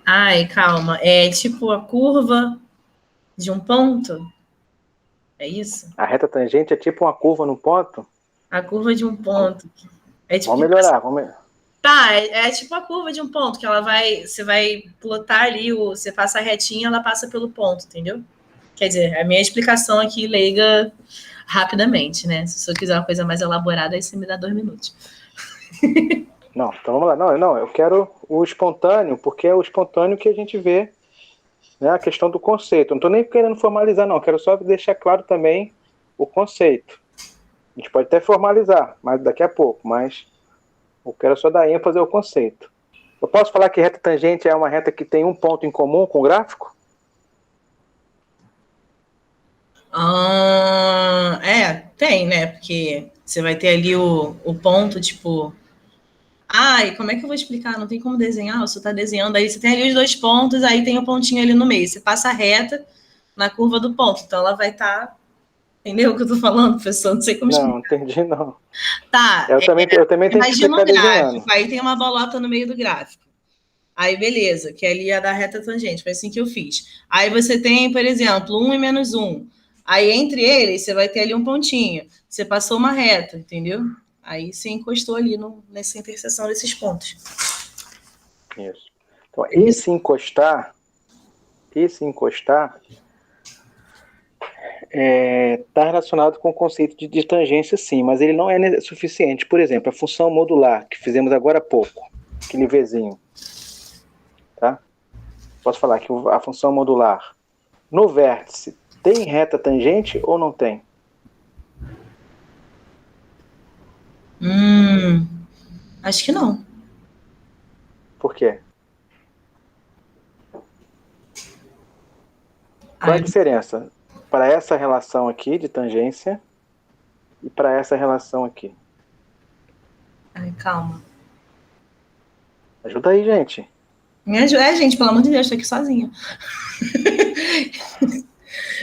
Ai, calma. É tipo a curva de um ponto? É isso? A reta tangente é tipo uma curva no ponto? A curva de um ponto. É tipo, vamos melhorar, vamos. Tá, é tipo a curva de um ponto, que você vai plotar ali, você passa a retinha, ela passa pelo ponto, entendeu? Quer dizer, a minha explicação aqui, leiga, rapidamente, né? Se você quiser uma coisa mais elaborada, aí você me dá 2 minutos. Não, então vamos lá. Não, eu quero o espontâneo, porque é o espontâneo que a gente vê, né, a questão do conceito. Não estou nem querendo formalizar, não. Quero só deixar claro também o conceito. A gente pode até formalizar, mas daqui a pouco. Mas eu quero só dar ênfase ao conceito. Eu posso falar que reta tangente é uma reta que tem um ponto em comum com o gráfico? Tem, né? Porque você vai ter ali o ponto, tipo... Ai, como é que eu vou explicar? Não tem como desenhar, você está desenhando, aí você tem ali os 2 pontos, aí tem o pontinho ali no meio. Você passa a reta na curva do ponto, então ela vai estar... Entendeu o que eu tô falando, professor? Não sei como explicar. Não, entendi não. Tá, Eu também tenho que imagina explicar um gráfico, desenhando. aí tem uma bolota no meio do gráfico. Aí, beleza, que ali é da reta tangente, foi assim que eu fiz. Aí você tem, por exemplo, 1 e menos 1. Aí, entre eles, você vai ter ali um pontinho. Você passou uma reta, entendeu? Aí você encostou ali nessa interseção desses pontos. Isso. Então, esse encostar está relacionado com o conceito de tangência, sim, mas ele não é suficiente. Por exemplo, a função modular, que fizemos agora há pouco, aquele Vzinho. Tá? Posso falar que a função modular no vértice tem reta tangente ou não tem? Acho que não. Por quê? Qual é a diferença para essa relação aqui de tangência e para essa relação aqui? Calma. Ajuda aí, gente. Me ajuda, gente, pelo amor de Deus, estou aqui sozinha.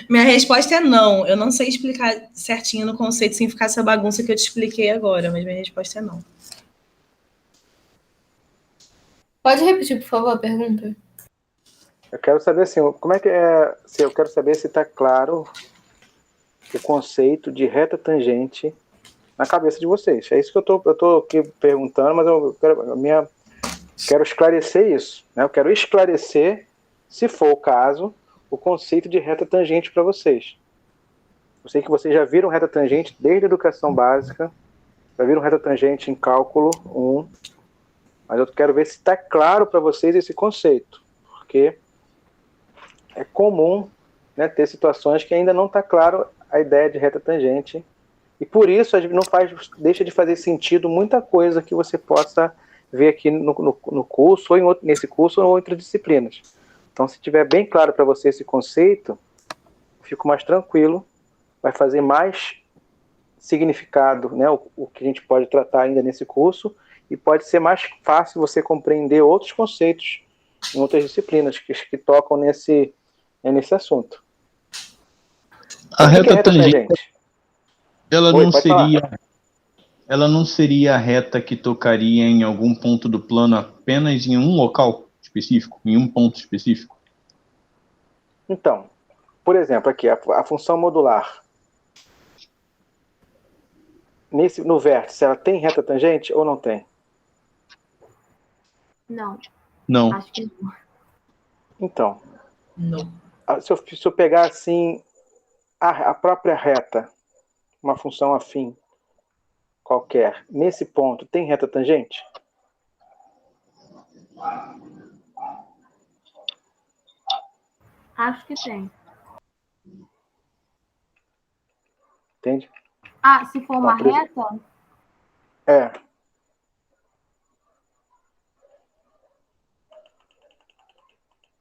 Minha resposta é não. Eu não sei explicar certinho no conceito sem ficar essa bagunça que eu te expliquei agora, mas minha resposta é não. Pode repetir, por favor, a pergunta? Eu quero saber assim, como é que é? Eu quero saber se está claro o conceito de reta tangente na cabeça de vocês. É isso que eu tô aqui perguntando, mas eu quero esclarecer isso. Né? Eu quero esclarecer, se for o caso, o conceito de reta tangente para vocês. Eu sei que vocês já viram reta tangente desde a educação básica, já viram reta tangente em cálculo 1, mas eu quero ver se está claro para vocês esse conceito, porque é comum, né, ter situações que ainda não está claro a ideia de reta tangente, e por isso deixa de fazer sentido muita coisa que você possa ver aqui no curso, ou nesse curso, ou em outras disciplinas. Então, se tiver bem claro para você esse conceito, eu fico mais tranquilo, vai fazer mais significado, né, o que a gente pode tratar ainda nesse curso, e pode ser mais fácil você compreender outros conceitos em outras disciplinas que tocam nesse assunto. A reta tangente, ela não seria a reta que tocaria em algum ponto do plano apenas em um local específico, em um ponto específico? Então, por exemplo, aqui, a função modular. No vértice, ela tem reta tangente ou não tem? Não. Acho que não. Então, não. Se eu pegar assim a própria reta, uma função afim qualquer, nesse ponto, tem reta tangente? Acho que tem. Entende? Se for uma reta? É.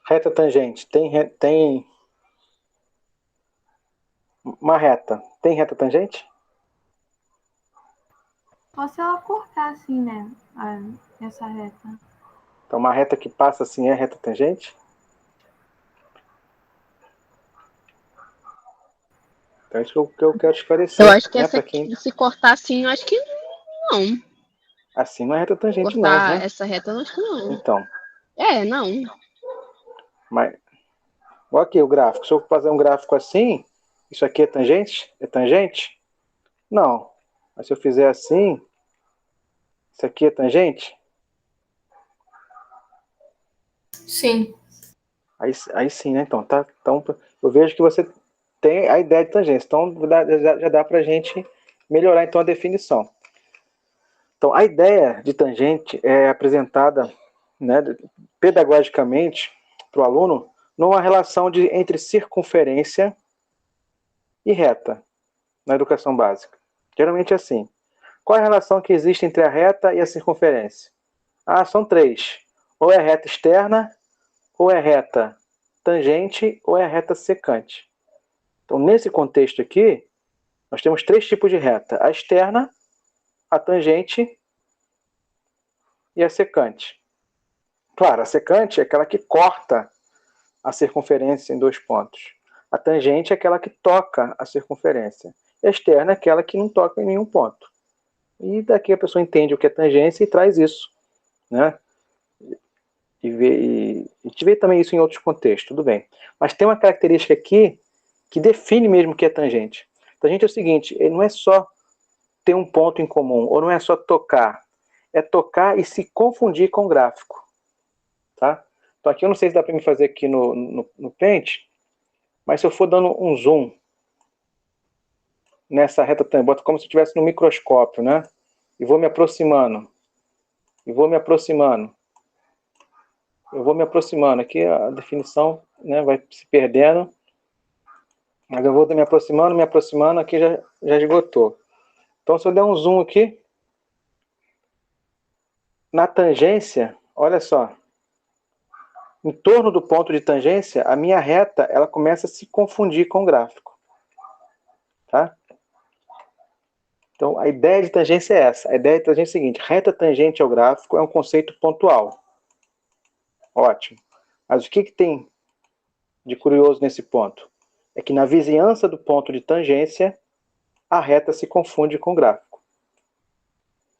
Reta tangente, tem uma reta. Tem reta tangente? Só se ela cortar assim, né? Essa reta. Então, uma reta que passa assim é reta tangente? Então, é isso que eu quero esclarecer. Eu acho que essa aqui, se cortar assim, eu acho que não. Assim não é reta tangente, cortar não, né? essa reta, eu acho que não. Então. Não. Mas, olha aqui o gráfico. Se eu fazer um gráfico assim, isso aqui é tangente? É tangente? Não. Mas se eu fizer assim, isso aqui é tangente? Sim. Aí sim, né? Então, tá, então, eu vejo que você tem a ideia de tangência. Então, já dá para a gente melhorar então a definição. Então, a ideia de tangente é apresentada, né, pedagogicamente para o aluno numa relação entre circunferência e reta, na educação básica. Geralmente é assim. Qual é a relação que existe entre a reta e a circunferência? São 3. Ou é reta externa, ou é reta tangente, ou é reta secante. Então, nesse contexto aqui, nós temos 3 tipos de reta. A externa, a tangente e a secante. Claro, a secante é aquela que corta a circunferência em 2 pontos. A tangente é aquela que toca a circunferência. E a externa é aquela que não toca em nenhum ponto. E daqui a pessoa entende o que é tangência e traz isso, né? E te vê também isso em outros contextos, tudo bem. Mas tem uma característica aqui que define mesmo o que é tangente. Tangente é o seguinte, ele não é só ter um ponto em comum, ou não é só tocar. É tocar e se confundir com o gráfico. Tá? Então aqui eu não sei se dá para me fazer aqui no Paint, mas se eu for dando um zoom nessa reta tangente, boto como se eu estivesse no microscópio, né? E vou me aproximando. E vou me aproximando. Eu vou me aproximando. Aqui a definição, né, vai se perdendo. Mas eu vou me aproximando, aqui já esgotou. Então se eu der um zoom aqui, na tangência, olha só. Em torno do ponto de tangência, a minha reta ela começa a se confundir com o gráfico. Tá? Então, a ideia de tangência é essa. A ideia de tangência é a seguinte: reta tangente ao gráfico é um conceito pontual. Ótimo. Mas o que tem de curioso nesse ponto? É que na vizinhança do ponto de tangência, a reta se confunde com o gráfico.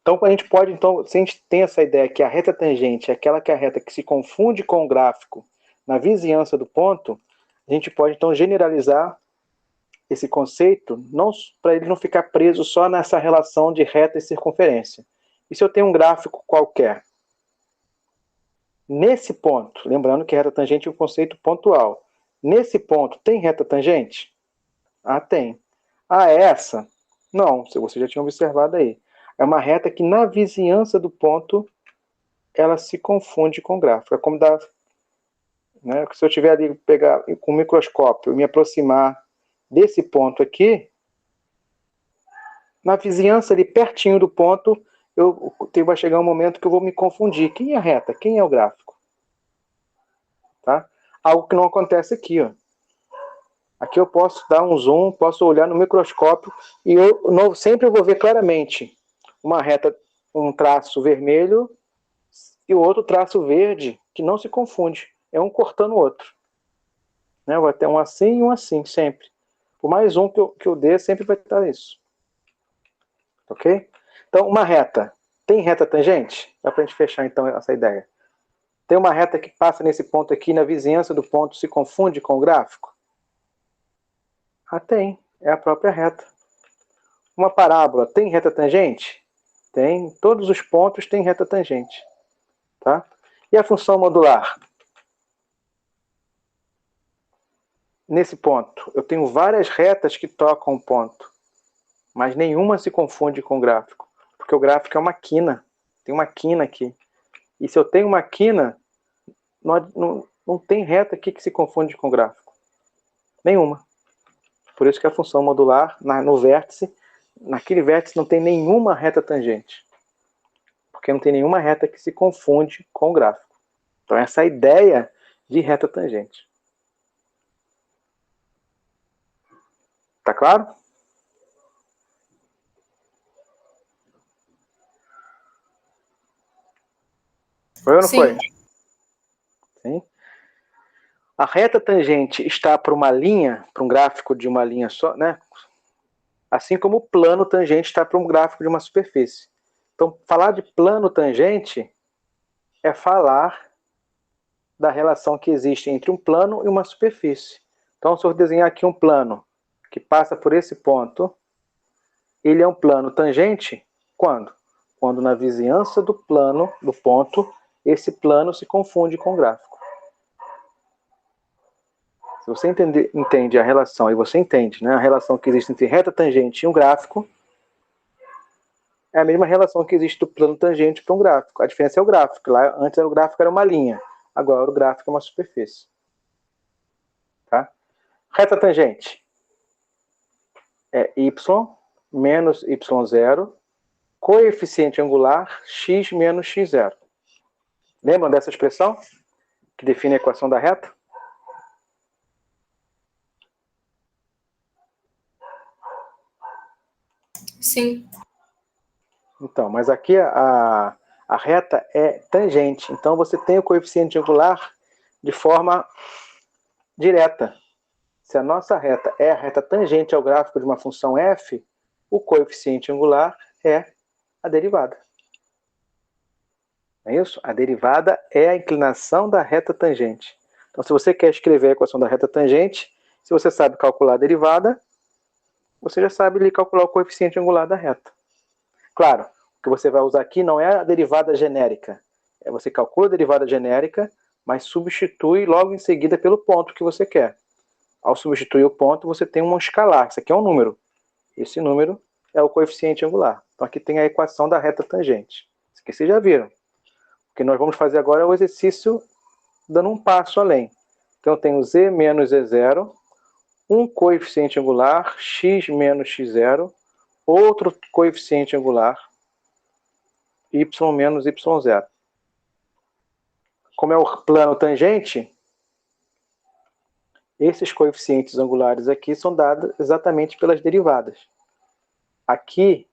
Então, a gente pode, se a gente tem essa ideia que a reta tangente é aquela que é a reta que se confunde com o gráfico na vizinhança do ponto, a gente pode, então, generalizar esse conceito para ele não ficar preso só nessa relação de reta e circunferência. E se eu tenho um gráfico qualquer? Nesse ponto, lembrando que reta tangente é um conceito pontual. Nesse ponto, tem reta tangente? Tem. É essa? Não, você já tinha observado aí. É uma reta que na vizinhança do ponto, ela se confunde com o gráfico. É como dar, né, se eu estiver ali, pegar com o microscópio e me aproximar desse ponto aqui, na vizinhança ali, pertinho do ponto, vai chegar um momento que eu vou me confundir. Quem é a reta? Quem é o gráfico? Tá? Algo que não acontece aqui, ó. Aqui eu posso dar um zoom, posso olhar no microscópio e eu sempre vou ver claramente uma reta, um traço vermelho e o outro traço verde, que não se confunde. É um cortando o outro. Né? Vai ter um assim e um assim, sempre. Por mais um que eu dê, sempre vai estar isso. Ok? Então, uma reta. Tem reta tangente? Dá para a gente fechar, então, essa ideia. Tem uma reta que passa nesse ponto aqui, na vizinhança do ponto, se confunde com o gráfico? Tem. É a própria reta. Uma parábola tem reta tangente? Tem. Todos os pontos têm reta tangente. Tá? E a função modular? Nesse ponto, eu tenho várias retas que tocam o ponto, mas nenhuma se confunde com o gráfico, porque o gráfico é uma quina. Tem uma quina aqui. E se eu tenho uma quina, não tem reta aqui que se confunde com o gráfico. Nenhuma. Por isso que a função modular, no vértice, naquele vértice não tem nenhuma reta tangente. Porque não tem nenhuma reta que se confunde com o gráfico. Então essa é a ideia de reta tangente. Tá claro? Foi ou não foi? Sim. A reta tangente está para uma linha, para um gráfico de uma linha só, né? Assim como o plano tangente está para um gráfico de uma superfície. Então, falar de plano tangente é falar da relação que existe entre um plano e uma superfície. Então, se eu desenhar aqui um plano que passa por esse ponto, ele é um plano tangente quando? Quando na vizinhança do plano, do ponto, esse plano se confunde com o gráfico. Se você entende a relação, e você entende, né, a relação que existe entre reta tangente e um gráfico, é a mesma relação que existe do plano tangente para um gráfico. A diferença é o gráfico. Lá antes o gráfico era uma linha, agora o gráfico é uma superfície. Reta tangente é y menos y0, coeficiente angular x menos x0. Lembram dessa expressão que define a equação da reta? Sim. Então, mas aqui a reta é tangente. Então, você tem o coeficiente angular de forma direta. Se a nossa reta é a reta tangente ao gráfico de uma função f, o coeficiente angular é a derivada. Não é isso? A derivada é a inclinação da reta tangente. Então, se você quer escrever a equação da reta tangente, se você sabe calcular a derivada, você já sabe ali calcular o coeficiente angular da reta. Claro, o que você vai usar aqui não é a derivada genérica. Você calcula a derivada genérica, mas substitui logo em seguida pelo ponto que você quer. Ao substituir o ponto, você tem um escalar. Isso aqui é um número. Esse número é o coeficiente angular. Então aqui tem a equação da reta tangente. Isso aqui vocês já viram. O que nós vamos fazer agora é o exercício dando um passo além. Então eu tenho z menos z0, um coeficiente angular, x menos x0, outro coeficiente angular, y menos y0. Como é o plano tangente, esses coeficientes angulares aqui são dados exatamente pelas derivadas. Aqui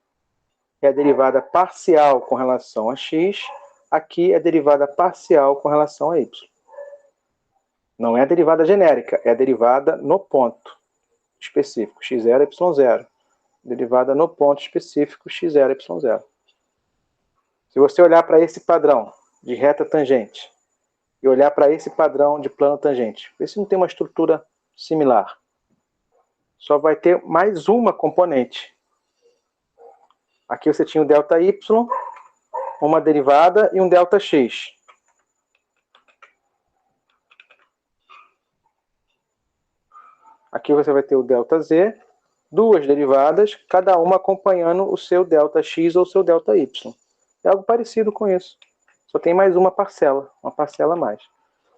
é a derivada parcial com relação a x, aqui é a derivada parcial com relação a y. Não é a derivada genérica, é a derivada no ponto específico, x0, y0. Derivada no ponto específico, x0, y0. Se você olhar para esse padrão de reta tangente e olhar para esse padrão de plano tangente, vê se não tem uma estrutura similar. Só vai ter mais uma componente. Aqui você tinha o ΔY, uma derivada e um ΔX. Aqui você vai ter o ΔZ, duas derivadas, cada uma acompanhando o seu ΔX ou o seu ΔY. É algo parecido com isso. Só tem mais uma parcela a mais.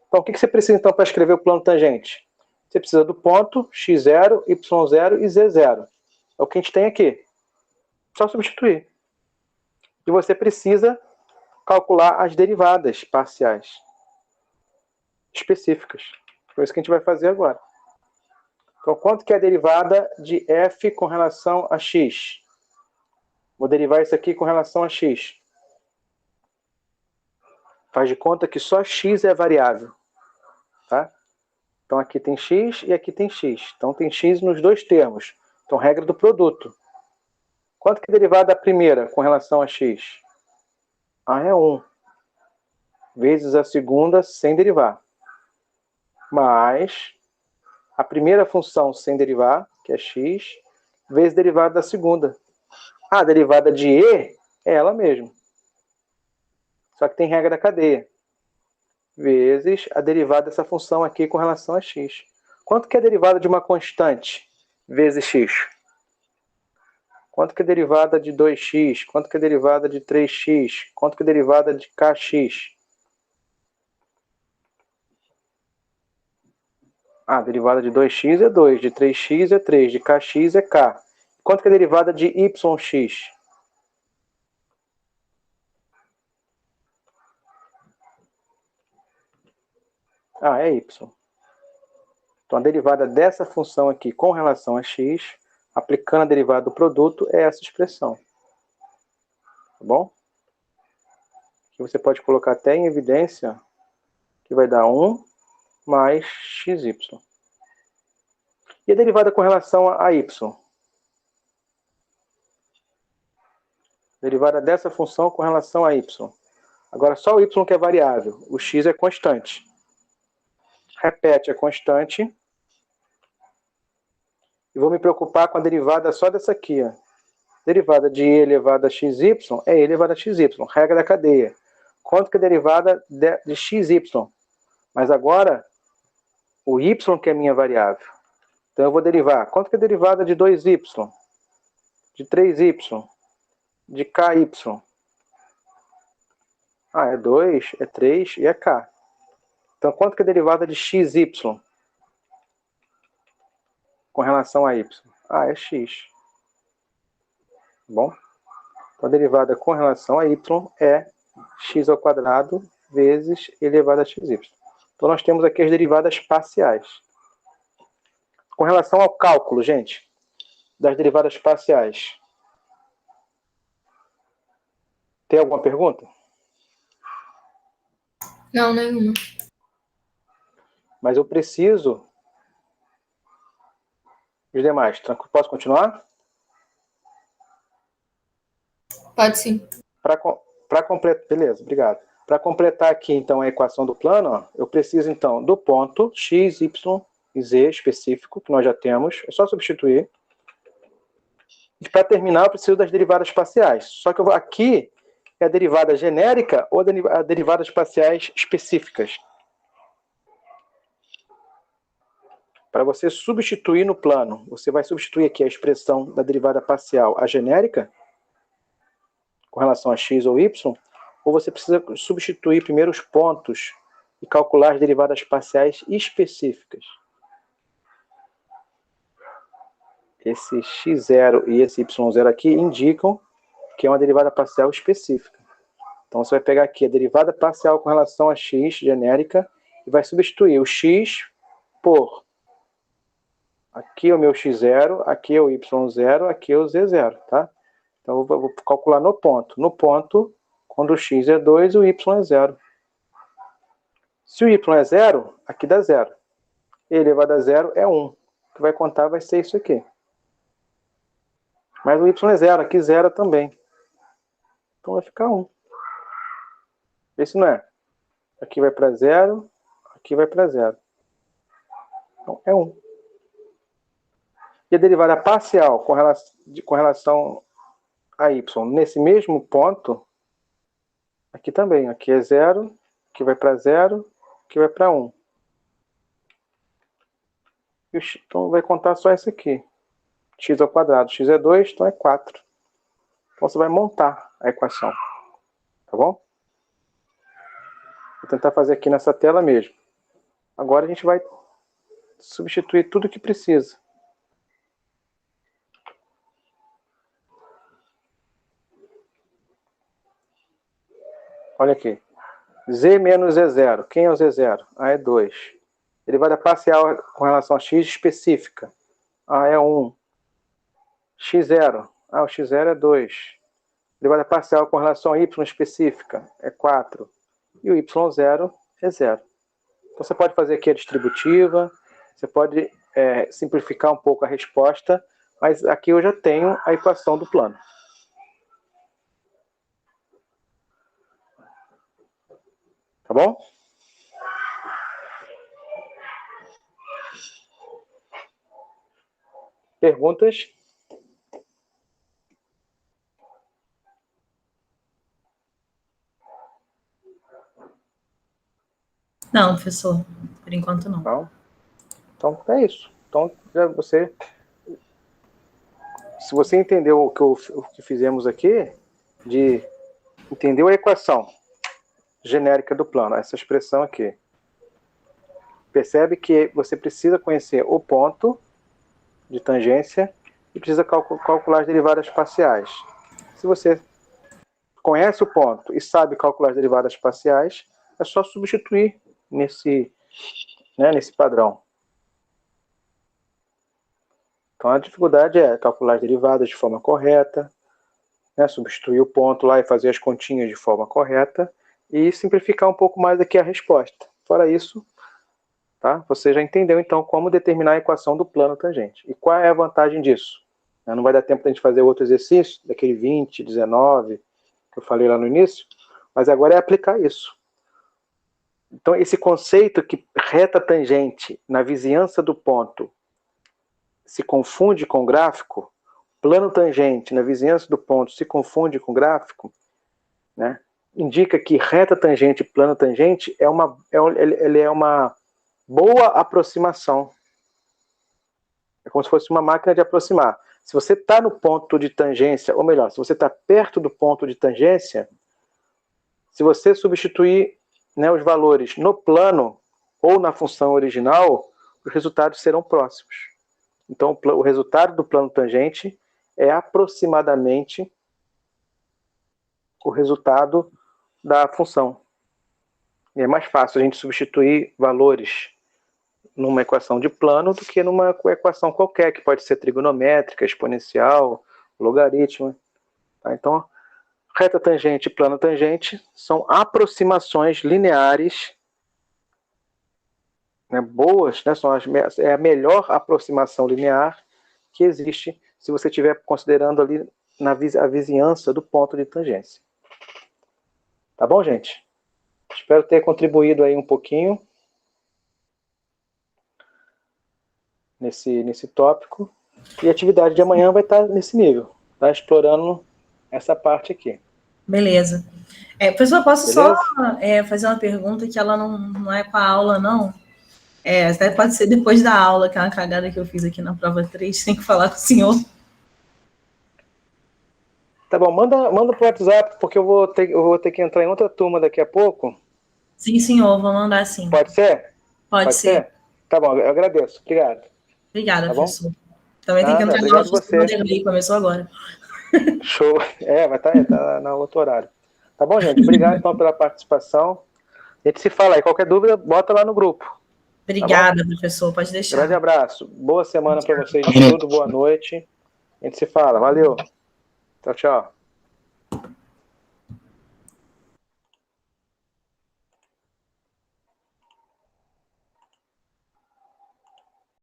Então, o que você precisa então para escrever o plano tangente? Você precisa do ponto x0, y0 e z0. É o que a gente tem aqui. Só substituir. E você precisa calcular as derivadas parciais específicas. Foi isso que a gente vai fazer agora. Então, quanto que é a derivada de f com relação a x? Vou derivar isso aqui com relação a x. Faz de conta que só x é variável. Tá? Então, aqui tem x e aqui tem x. Então, tem x nos dois termos. Então, regra do produto. Quanto que é a derivada da primeira com relação a x? É 1. Vezes a segunda sem derivar. Mais a primeira função sem derivar, que é x, vezes a derivada da segunda. A derivada de e é ela mesma. Só que tem regra da cadeia. Vezes a derivada dessa função aqui com relação a x. Quanto que é a derivada de uma constante vezes x? Quanto que é a derivada de 2x? Quanto que é a derivada de 3x? Quanto que é a derivada de kx? A derivada de 2x é 2, de 3x é 3, de kx é k. Quanto que é a derivada de yx? É y. Então, a derivada dessa função aqui com relação a x, aplicando a derivada do produto, é essa expressão. Tá bom? Aqui você pode colocar até em evidência que vai dar 1 mais xy. E a derivada com relação a y? Derivada dessa função com relação a y. Agora, só o y que é variável. O x é constante. Repete a constante. E vou me preocupar com a derivada só dessa aqui. Derivada de e elevado a xy é e elevado a xy. Regra da cadeia. Quanto que é a derivada de xy? Mas agora, o y que é a minha variável. Então eu vou derivar. Quanto que é a derivada de 2y? De 3y? De ky? É 2, é 3 e é k. Então quanto que é a derivada de xy? com relação a y? É x. Bom? Então, a derivada com relação a y é x ao quadrado vezes elevado a xy. Então, nós temos aqui as derivadas parciais. Com relação ao cálculo, gente, das derivadas parciais, tem alguma pergunta? Não, nenhuma. Mas eu preciso... Os demais, posso continuar? Pode sim. Para completar, beleza, obrigado. Para completar aqui, então, a equação do plano, ó, eu preciso, então, do ponto x, y e z específico, que nós já temos, é só substituir. E para terminar, eu preciso das derivadas parciais. Só que aqui é a derivada genérica ou a derivadas parciais específicas. Para você substituir no plano, você vai substituir aqui a expressão da derivada parcial, a genérica, com relação a x ou y, ou você precisa substituir primeiro os pontos e calcular as derivadas parciais específicas. Esse x0 e esse y0 aqui indicam que é uma derivada parcial específica. Então você vai pegar aqui a derivada parcial com relação a x genérica e vai substituir o x por... Aqui é o meu x0, aqui é o y0, aqui é o z0, tá? Então eu vou calcular no ponto. No ponto, quando o x é 2, o y é 0. Se o y é 0, aqui dá 0. E elevado a 0 é 1. O que vai contar vai ser isso aqui. Mas o y é 0, aqui 0 também. Então vai ficar 1. Esse não é. Aqui vai para 0, aqui vai para 0. Então é 1. E a derivada parcial com relação a y nesse mesmo ponto, aqui também. Aqui é 0, aqui vai para 0, aqui vai para 1. Então vai contar só esse aqui. X ao quadrado. X é 2, então é 4. Então você vai montar a equação. Tá bom? Vou tentar fazer aqui nessa tela mesmo. Agora a gente vai substituir tudo que precisa. Olha aqui. Z menos Z0. Quem é o Z0? É 2. Derivada parcial com relação a x específica. É 1. x0. O x0 é 2. Derivada parcial com relação a y específica. É 4. E o y0 é 0. Então você pode fazer aqui a distributiva. Você pode simplificar um pouco a resposta. Mas aqui eu já tenho a equação do plano. Tá bom? Perguntas? Não, professor. Por enquanto, não. Então é isso. Então, se você entendeu o que fizemos aqui, entendeu a equação genérica do plano, essa expressão aqui. Percebe que você precisa conhecer o ponto de tangência e precisa calcular as derivadas parciais. Se você conhece o ponto e sabe calcular as derivadas parciais, é só substituir nesse padrão. Então a dificuldade é calcular as derivadas de forma correta, substituir o ponto lá e fazer as continhas de forma correta, e simplificar um pouco mais aqui a resposta. Fora isso, tá? Você já entendeu, então, como determinar a equação do plano tangente. E qual é a vantagem disso? Não vai dar tempo de a gente fazer outro exercício, daquele 20, 19, que eu falei lá no início, mas agora é aplicar isso. Então, esse conceito que reta tangente na vizinhança do ponto se confunde com gráfico, plano tangente na vizinhança do ponto se confunde com gráfico, né? Indica que reta tangente e plano tangente é uma boa aproximação. É como se fosse uma máquina de aproximar. Se você está no ponto de tangência, ou melhor, se você está perto do ponto de tangência, se você substituir os valores no plano ou na função original, os resultados serão próximos. Então, o resultado do plano tangente é aproximadamente o resultado da função. E é mais fácil a gente substituir valores numa equação de plano do que numa equação qualquer, que pode ser trigonométrica, exponencial, logaritmo. Tá? Então, reta tangente e plano tangente são aproximações lineares, né, boas, né, é a melhor aproximação linear que existe se você estiver considerando ali a vizinhança do ponto de tangência. Tá bom, gente? Espero ter contribuído aí um pouquinho nesse tópico. E a atividade de amanhã vai estar nesse nível, tá? Explorando essa parte aqui. Beleza. Professor, posso só fazer uma pergunta que ela não é com a aula, não? Até pode ser depois da aula, que é uma cagada que eu fiz aqui na prova 3, tem que falar com o senhor. Tá bom, manda pro WhatsApp, porque eu vou ter que entrar em outra turma daqui a pouco. Sim, senhor, vou mandar sim. Pode ser? Pode ser. Tá bom, eu agradeço. Obrigado. Obrigada, tá professor. Também tem que entrar na aula que começou agora. Show. Vai estar no outro horário. Tá bom, gente? Obrigado, então, pela participação. A gente se fala aí. Qualquer dúvida, bota lá no grupo. Obrigada, professor. Pode deixar. Grande abraço. Boa semana para vocês de tudo. Boa noite. A gente se fala. Valeu. Tchau, tchau.